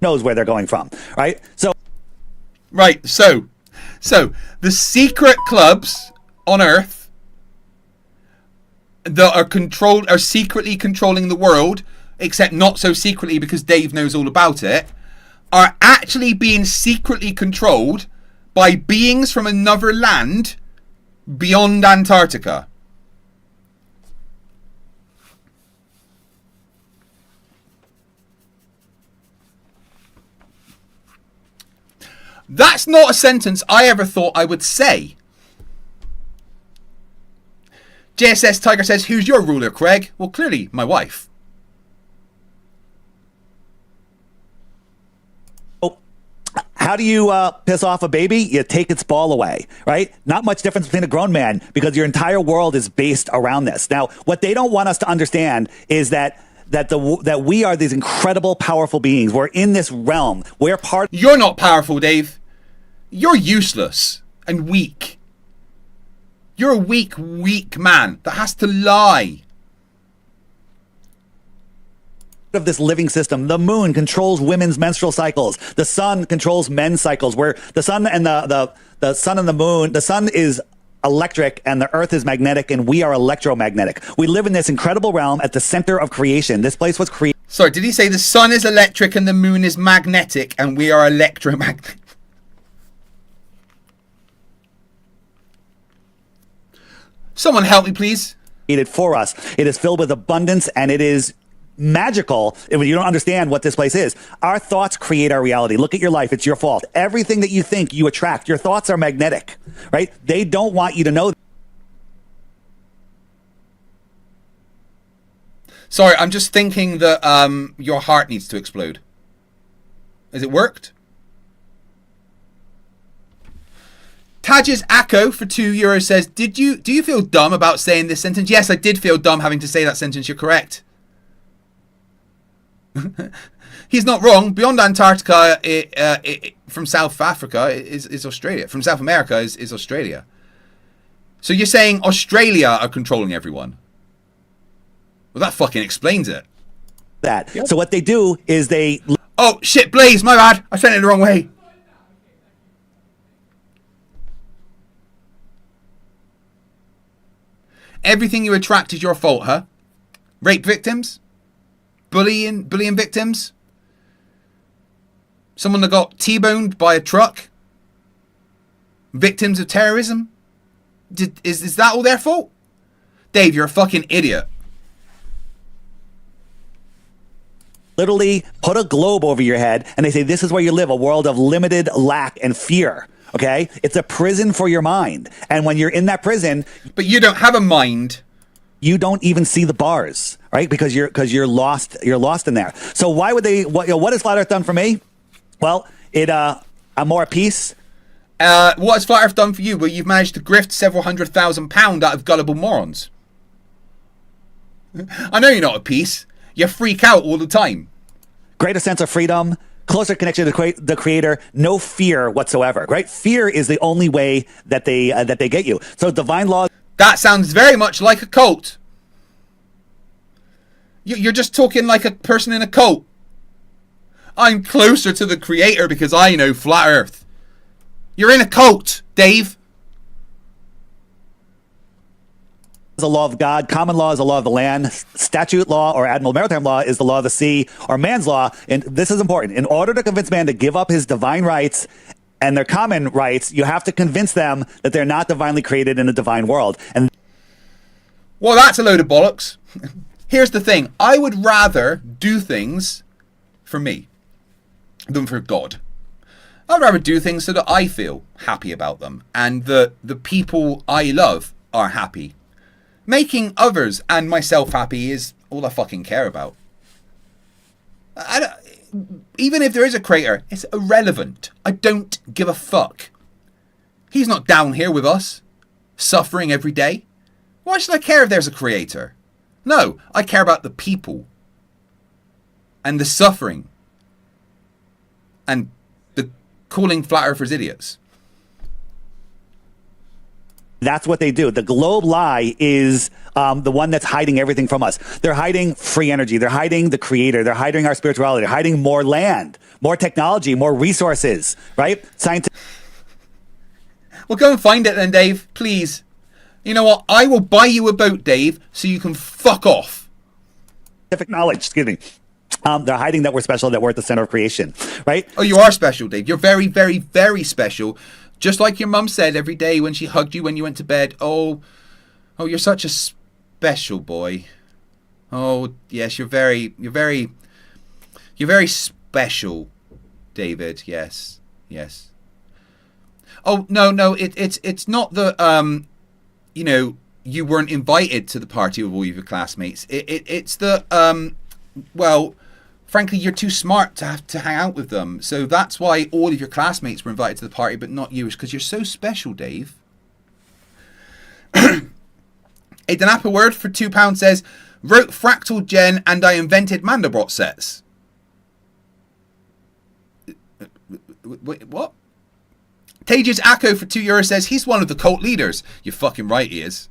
[SPEAKER 6] knows where they're going from, right? So
[SPEAKER 1] the secret clubs on Earth that are secretly controlling the world, except not so secretly because Dave knows all about it, are actually being secretly controlled by beings from another land beyond Antarctica. That's not a sentence I ever thought I would say. JSS Tiger says, who's your ruler, Craig? Well, clearly, my wife.
[SPEAKER 6] Oh, how do you piss off a baby? You take its ball away, right? Not much difference between a grown man because your entire world is based around this. Now, what they don't want us to understand is that we are these incredible, powerful beings. We're in this realm. We're part...
[SPEAKER 1] You're not powerful, Dave. You're useless and weak. You're a weak man that has to lie.
[SPEAKER 6] Of this living system. The moon controls women's menstrual cycles. The sun controls men's cycles. Where the sun and the sun and the moon, the sun is electric and the earth is magnetic and we are electromagnetic. We live in this incredible realm at the center of creation. This place was created.
[SPEAKER 1] Sorry, did he say the sun is electric and the moon is magnetic and we are electromagnetic? Someone help me, please.
[SPEAKER 6] For us. It is filled with abundance and it is magical. If you don't understand what this place is, our thoughts create our reality. Look at your life. It's your fault. Everything that you think, you attract. Your thoughts are magnetic, right? They don't want you to know.
[SPEAKER 1] Sorry, I'm just thinking that your heart needs to explode. Has it worked? Taj's Akko for €2 says, do you feel dumb about saying this sentence? Yes, I did feel dumb having to say that sentence. You're correct. He's not wrong. Beyond Antarctica, from South Africa is Australia. From South America is Australia. So you're saying Australia are controlling everyone? Well, that fucking explains it.
[SPEAKER 6] Yep. So what they do is they...
[SPEAKER 1] Oh, shit, Blaze, my bad. I sent it the wrong way. Everything you attract is your fault, huh? Rape victims? Bullying victims? Someone that got T-boned by a truck? Victims of terrorism? Is that all their fault? Dave, you're a fucking idiot.
[SPEAKER 6] Literally put a globe over your head and they say, this is where you live, a world of limited lack and fear. Okay? It's a prison for your mind. And when you're in that prison...
[SPEAKER 1] But you don't have a mind.
[SPEAKER 6] You don't even see the bars, right? Because you're lost in there. So why would they... What has Flat Earth done for me? Well, I'm more at peace.
[SPEAKER 1] What has Flat Earth done for you? Well, you've managed to grift several £100,000 out of gullible morons. I know you're not at peace. You freak out all the time.
[SPEAKER 6] Greater sense of freedom, closer connection to the creator, no fear whatsoever, right? Fear is the only way that they get you. So divine law.
[SPEAKER 1] That sounds very much like a cult. You're just talking like a person in a cult. I'm closer to the creator because I know Flat Earth. You're in a cult, Dave.
[SPEAKER 6] The law of God, common law is the law of the land, statute law or admiral maritime law is the law of the sea or man's law. And this is important. In order to convince man to give up his divine rights and their common rights, you have to convince them that they're not divinely created in a divine world. And
[SPEAKER 1] well, that's a load of bollocks. Here's the thing. I would rather do things for me than for God. I'd rather do things so that I feel happy about them and the people I love are happy. Making others and myself happy is all I fucking care about. Even if there is a creator, it's irrelevant. I don't give a fuck. He's not down here with us, suffering every day. Why should I care if there's a creator? No, I care about the people and the suffering and the calling flat earthers idiots.
[SPEAKER 6] That's what they do. The globe lie is the one that's hiding everything from us. They're hiding free energy. They're hiding the creator. They're hiding our spirituality. They're hiding more land, more technology, more resources, right? Scientific.
[SPEAKER 1] Well, go and find it then, Dave, please. You know what? I will buy you a boat, Dave, so you can fuck off.
[SPEAKER 6] Scientific knowledge, excuse me. They're hiding that we're special, that we're at the center of creation, right?
[SPEAKER 1] Oh, you are special, Dave. You're very, very, very special. Just like your mum said every day when she hugged you when you went to bed. Oh, you're such a special boy. Oh, yes, you're very special, David. Yes, yes. Oh, no, it's not that, you know, you weren't invited to the party with all of your classmates. It's that, well, frankly, you're too smart to have to hang out with them. So that's why all of your classmates were invited to the party, but not you. It's because you're so special, Dave. A Danapa word for £2 says, wrote Fractal Gen and I invented Mandelbrot sets. Wait, what? Tages Acco for €2 says, he's one of the cult leaders. You're fucking right, he is.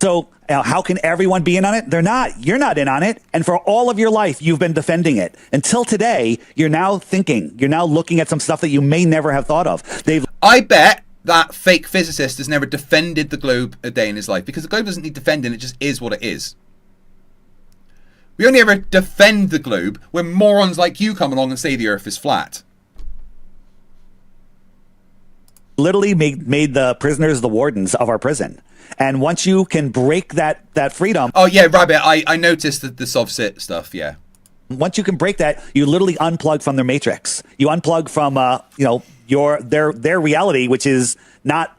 [SPEAKER 6] So how can everyone be in on it? They're not. You're not in on it. And for all of your life, you've been defending it. Until today, you're now thinking. You're now looking at some stuff that you may never have thought of.
[SPEAKER 1] I bet that fake physicist has never defended the globe a day in his life, because the globe doesn't need defending. It just is what it is. We only ever defend the globe when morons like you come along and say the earth is flat.
[SPEAKER 6] Literally made the prisoners the wardens of our prison. And once you can break that freedom.
[SPEAKER 1] Oh yeah, Rabbit, I noticed the Sovsit stuff, yeah.
[SPEAKER 6] Once you can break that, you literally unplug from their matrix. You unplug from their reality, which is not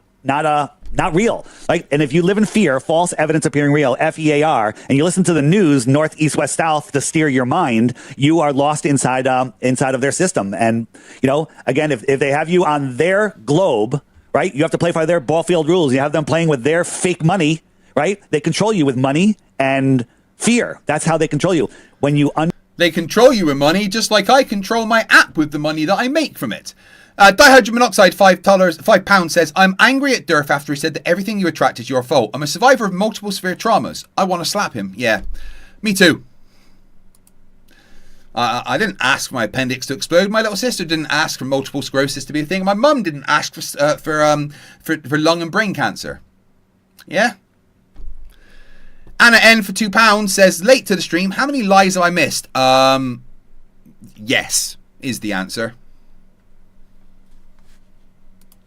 [SPEAKER 6] real. Like, and if you live in fear, false evidence appearing real, FEAR, and you listen to the news, north, east, west, south, to steer your mind, you are lost inside of their system. And, you know, again, if they have you on their globe, right, you have to play by their ball field rules. You have them playing with their fake money, right? They control you with money and fear. That's how they control you. When you
[SPEAKER 1] they control you with money, just like I control my app with the money that I make from it. Dihydrogen monoxide, £5 says, I'm angry at Durf after he said that everything you attract is your fault. I'm a survivor of multiple severe traumas. I want to slap him. Yeah, me too. I didn't ask for my appendix to explode. My little sister didn't ask for multiple sclerosis to be a thing. My mum didn't ask for lung and brain cancer. Yeah. Anna N for £2 says, late to the stream. How many lies have I missed? Yes is the answer.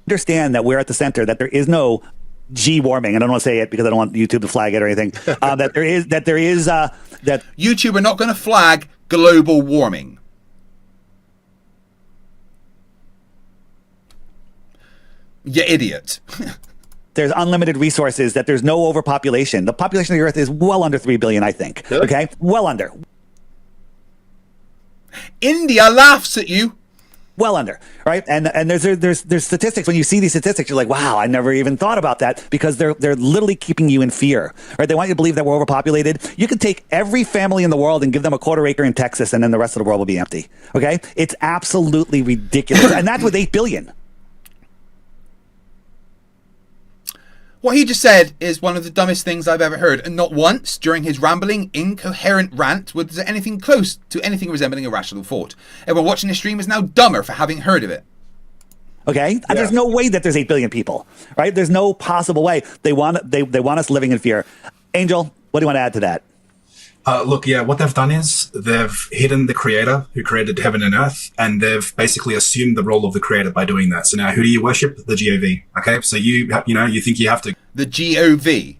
[SPEAKER 6] Understand that we're at the center, that there is no G warming, and I don't want to say it because I don't want YouTube to flag it or anything. that
[SPEAKER 1] YouTube are not going to flag global warming. You idiot.
[SPEAKER 6] There's unlimited resources, that there's no overpopulation. The population of the Earth is well under 3 billion, I think. Really? Okay? Well under.
[SPEAKER 1] India laughs at you.
[SPEAKER 6] Well under, right? And there's statistics. When you see these statistics, you're like, wow, I never even thought about that, because they're literally keeping you in fear, right? They want you to believe that we're overpopulated. You can take every family in the world and give them a quarter acre in Texas, and then the rest of the world will be empty. Okay? It's absolutely ridiculous. And that's with 8 billion.
[SPEAKER 1] What he just said is one of the dumbest things I've ever heard, and not once during his rambling, incoherent rant was there anything close to anything resembling a rational thought. Everyone watching the stream is now dumber for having heard of it.
[SPEAKER 6] Okay? Yeah. There's no way that there's 8 billion people, right? There's no possible way. They want us living in fear. Angel, what do you want to add to that?
[SPEAKER 10] Look, yeah, what they've done is they've hidden the creator who created heaven and earth, and they've basically assumed the role of the creator by doing that. So now, who do you worship? The GOV. Okay, so you think you have to.
[SPEAKER 1] The GOV.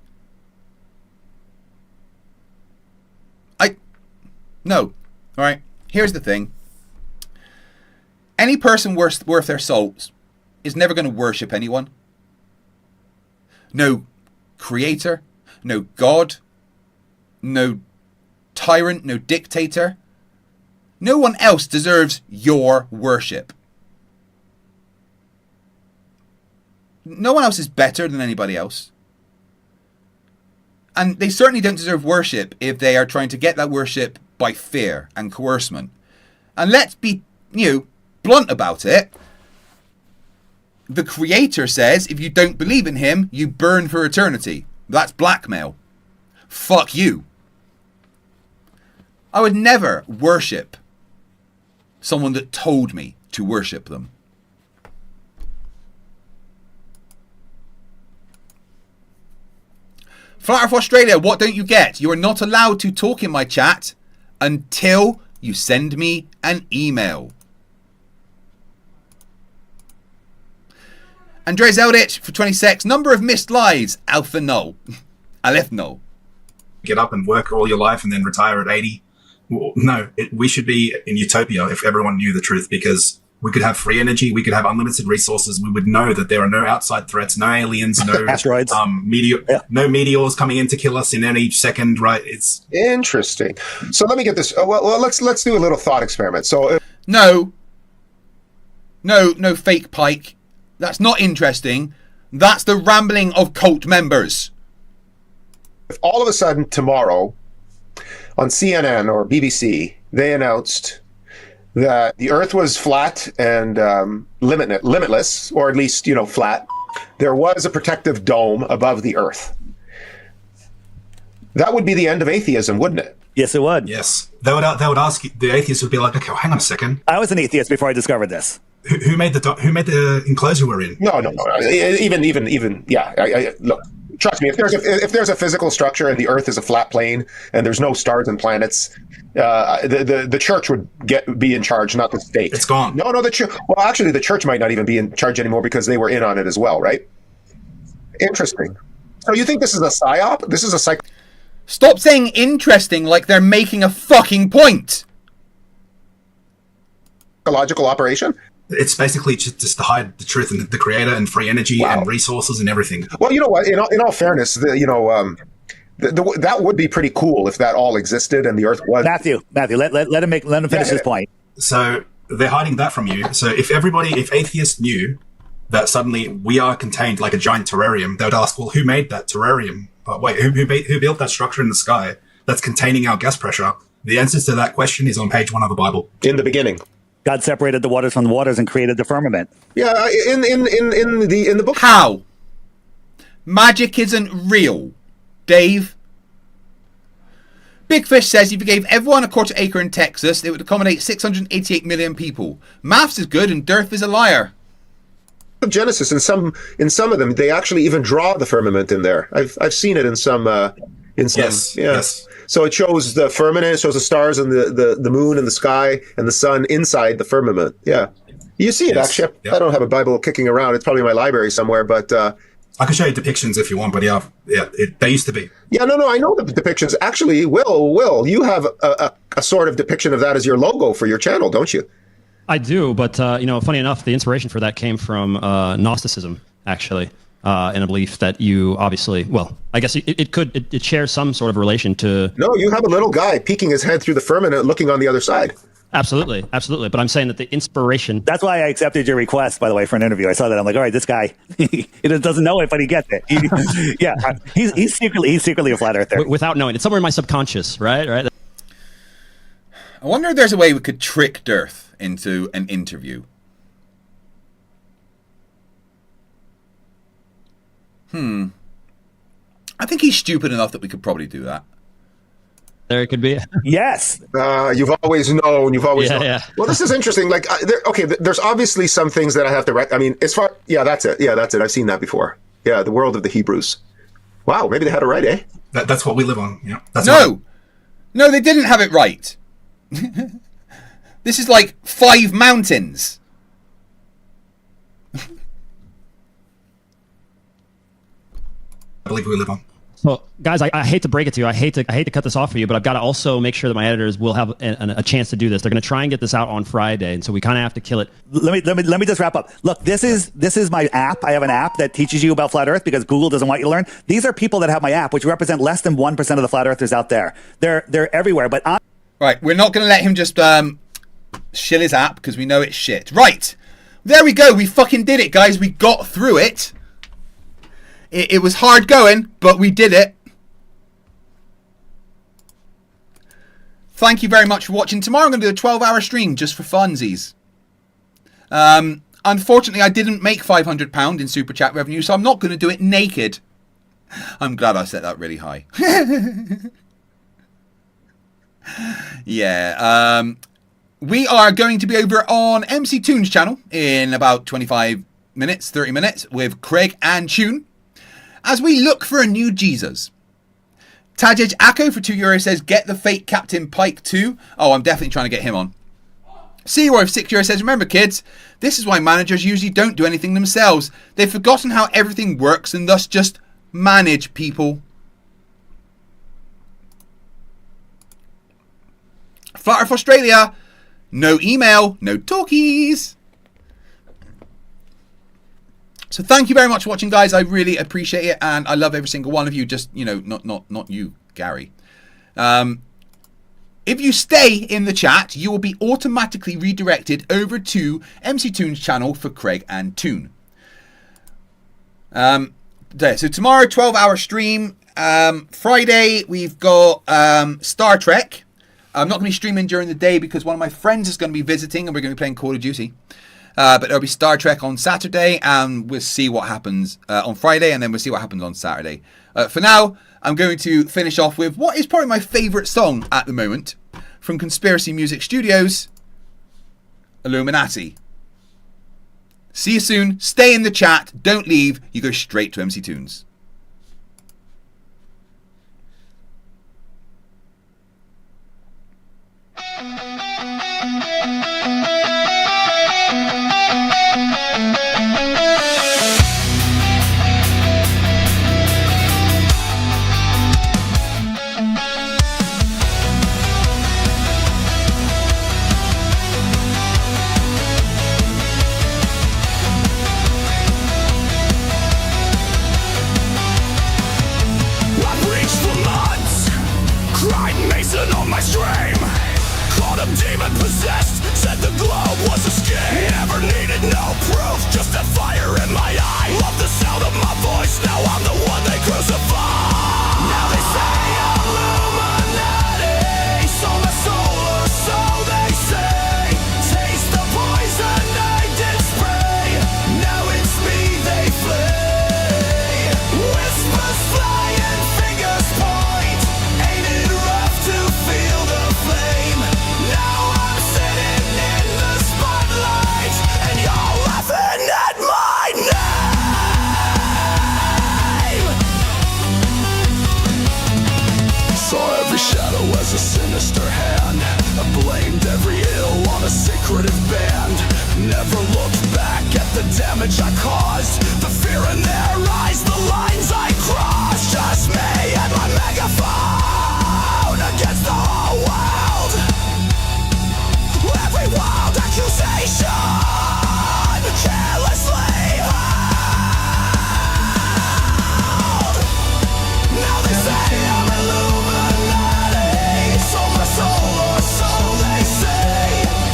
[SPEAKER 1] No. All right. Here's the thing. Any person worth their salt is never going to worship anyone. No creator, no God, no tyrant, no dictator. No one else deserves your worship. No one else is better than anybody else. And they certainly don't deserve worship if they are trying to get that worship by fear and coercion. And let's be, blunt about it. The creator says if you don't believe in him, you burn for eternity. That's blackmail. Fuck you. I would never worship someone that told me to worship them. Flat Earth Australia, what don't you get? You are not allowed to talk in my chat until you send me an email. Andres Eldritch for 26. Number of missed lives. Alpha null. Aleph null.
[SPEAKER 10] Get up and work all your life and then retire at 80. Well, no, we should be in utopia if everyone knew the truth, because we could have free energy, we could have unlimited resources, we would know that there are no outside threats, no aliens, no
[SPEAKER 6] asteroids,
[SPEAKER 10] no meteors coming in to kill us in any second, right? It's
[SPEAKER 9] interesting. So let me get this. Well, let's do a little thought experiment. So
[SPEAKER 1] no fake Pike. That's not interesting. That's the rambling of cult members.
[SPEAKER 9] If all of a sudden tomorrow on CNN or BBC they announced that the Earth was flat and limitless, or at least, flat. There was a protective dome above the Earth. That would be the end of atheism, wouldn't it?
[SPEAKER 6] Yes, it would.
[SPEAKER 10] Yes. They would ask, the atheists would be like, okay, well, hang on a second.
[SPEAKER 6] I was an atheist before I discovered this.
[SPEAKER 10] Who made the enclosure we're in?
[SPEAKER 9] No. Even, yeah. Look, trust me, if there's a physical structure and the Earth is a flat plane and there's no stars and planets, the church would be in charge, not the state.
[SPEAKER 10] It's gone.
[SPEAKER 9] No, the church. Well, actually, the church might not even be in charge anymore because they were in on it as well, right? Interesting. So you think this is a psyop? This is a psych.
[SPEAKER 1] Stop saying interesting like they're making a fucking point.
[SPEAKER 9] Psychological operation?
[SPEAKER 10] It's basically just to hide the truth and the creator and free energy and resources and everything.
[SPEAKER 9] Well, you know what? In all fairness, that would be pretty cool if that all existed and the Earth was.
[SPEAKER 6] Matthew, let him finish his point.
[SPEAKER 10] So they're hiding that from you. So if atheists knew that suddenly we are contained like a giant terrarium, they would ask, well, who made that terrarium? Wait, who built that structure in the sky that's containing our gas pressure? The answer to that question is on page 1 of the Bible.
[SPEAKER 9] In the beginning.
[SPEAKER 6] God separated the waters from the waters and created the firmament.
[SPEAKER 9] Yeah, in the book.
[SPEAKER 1] How? Magic isn't real, Dave. Big Fish says if you gave everyone a quarter acre in Texas, it would accommodate 688 million people. Maths is good and Durf is a liar.
[SPEAKER 9] Genesis, in some of them, they actually even draw the firmament in there. I've seen it in some. Yes. So it shows the firmament, it shows the stars and the moon and the sky and the sun inside the firmament. Yeah. You see it, actually. Yep. I don't have a Bible kicking around. It's probably in my library somewhere, but...
[SPEAKER 10] I can show you depictions if you want, but they used to be.
[SPEAKER 9] Yeah, no, I know the depictions. Actually, Will, you have a sort of depiction of that as your logo for your channel, don't you?
[SPEAKER 8] I do, but, funny enough, the inspiration for that came from Gnosticism, actually. In a belief that you obviously, well, I guess it shares some sort of relation to...
[SPEAKER 9] No, you have a little guy peeking his head through the firmament looking on the other side.
[SPEAKER 8] Absolutely. But I'm saying that the inspiration...
[SPEAKER 6] That's why I accepted your request, by the way, for an interview. I saw that. I'm like, all right, this guy, he doesn't know it, but he gets it. He's secretly a flat earther.
[SPEAKER 8] Without knowing. It's somewhere in my subconscious, right?
[SPEAKER 1] I wonder if there's a way we could trick Durf into an interview. I think he's stupid enough that we could probably do that.
[SPEAKER 8] There it could be.
[SPEAKER 6] Yes.
[SPEAKER 9] You've always known.
[SPEAKER 8] Yeah.
[SPEAKER 9] Well, this is interesting. Like, there's obviously some things that I have to. I mean, as far. Yeah, that's it. I've seen that before. Yeah, the world of the Hebrews. Wow, maybe they had it right, eh?
[SPEAKER 10] That's what we live on. Yeah. That's
[SPEAKER 1] No, they didn't have it right. This is like 5 mountains.
[SPEAKER 10] I believe we live on.
[SPEAKER 8] Well, guys, I hate to break it to you. I hate to cut this off for you, but I've got to also make sure that my editors will have a chance to do this. They're going to try and get this out on Friday, and so we kind of have to kill it.
[SPEAKER 6] Let me just wrap up. Look, this is my app. I have an app that teaches you about flat Earth because Google doesn't want you to learn. These are people that have my app, which represent less than 1% of the flat Earthers out there. They're everywhere. But
[SPEAKER 1] right, we're not going to let him just shill his app because we know it's shit. Right, there we go. We fucking did it, guys. We got through it. It was hard going, but we did it. Thank you very much for watching. Tomorrow I'm going to do a 12-hour stream just for funsies. Unfortunately, I didn't make £500 in Super Chat revenue, so I'm not going to do it naked. I'm glad I set that really high. Yeah. We are going to be over on MC Toon's channel in about 25 minutes, 30 minutes with Craig and Tune, as we look for a new Jesus. Tajej Akko for €2 says, get the fake Captain Pike too. Oh, I'm definitely trying to get him on. Seaworth €6 says, remember kids, this is why managers usually don't do anything themselves. They've forgotten how everything works and thus just manage people. Flat Earth Australia, no email, no talkies. So thank you very much for watching, guys. I really appreciate it, and I love every single one of you. Just, you know, not you, Gary. If you stay in the chat, you will be automatically redirected over to MC Toon's channel for Craig and Toon. So tomorrow, 12-hour stream. Friday, we've got Star Trek. I'm not going to be streaming during the day because one of my friends is going to be visiting, and we're going to be playing Call of Duty. But there'll be Star Trek on Saturday, and we'll see what happens on Friday, and then we'll see what happens on Saturday. For now, I'm going to finish off with what is probably my favourite song at the moment from Conspiracy Music Studios, Illuminati. See you soon. Stay in the chat. Don't leave. You go straight to MC Toons.
[SPEAKER 4] On my stream, called him demon possessed, said the globe was a scheme. Never needed no proof, just a fire in my eye. Love the sound of my voice, now I'm the one they crucify. Now they say Illuminati, sold my soul or so they say. Taste the poison I did spray, now it's me they flee. Whispers fly and fingers point, ain't it rough to feel the flame? Now I'm sitting in the spotlight, and you're laughing at my name. Saw every shadow as a sinister hand, I blamed every ill on a secretive band. Never looked back at the damage I caused, the fear in their eyes, the lines I crossed. Just me and my megaphone against the whole world. Every wild accusation carelessly hurled. Now they say I'm Illuminati, sold my soul or so they say.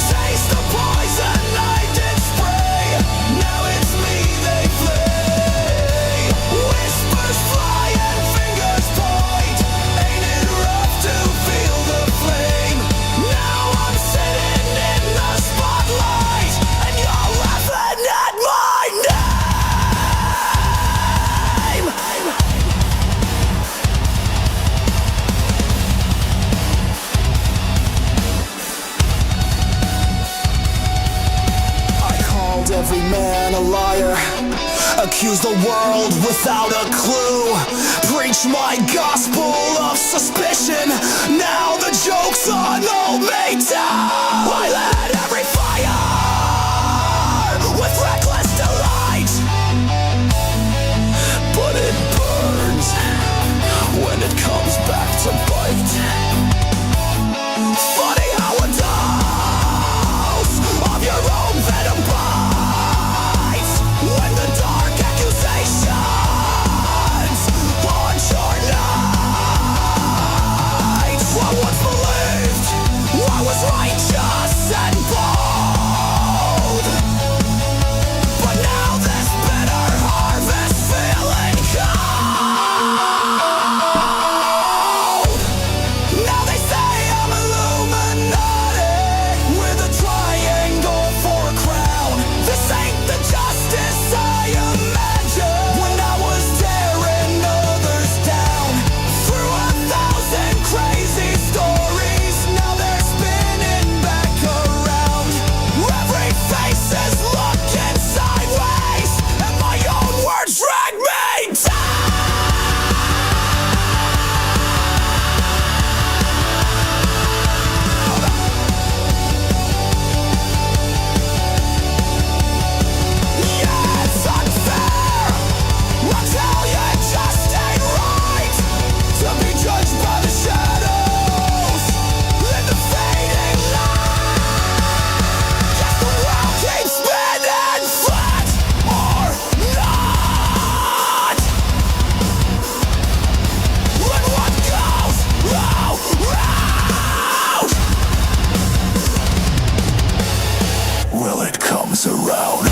[SPEAKER 4] Taste the poison I did spray, now it's me they flee. Whispers fly and fingers point, ain't it rough to feel the flame? Now I'm sitting in the spotlight, and you're laughing at accuse the world without a clue. Preach my gospel of suspicion. Now the joke's on old me too. I lit every fire with reckless delight, but it burns when it comes back to bite. Funny how a dose of your own venom bites when the dark accusations haunt your night. I once believed I was righteous and bold, but now this bitter harvest feeling cold. Now they say I'm Illuminati with a triangle for a crown. This ain't the justice I imagined when I was tearing others down. Through 1,000 crazy stories, now they're spinning back around. Every face is looking sideways, and my own words drag me down. Yeah, it's unfair. I tell you, it just ain't right to be judged by the shadows in the fading light. Guess the world keeps spinning flat or not. When what goes around well, it comes around.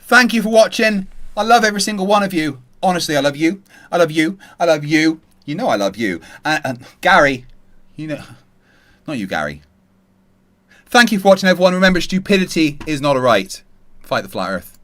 [SPEAKER 1] Thank you for watching. I love every single one of you. Honestly, I love you. I love you. I love you. You know I love you. And Gary, you know, not you, Gary. Thank you for watching, everyone. Remember, stupidity is not a right. Fight the flat earth.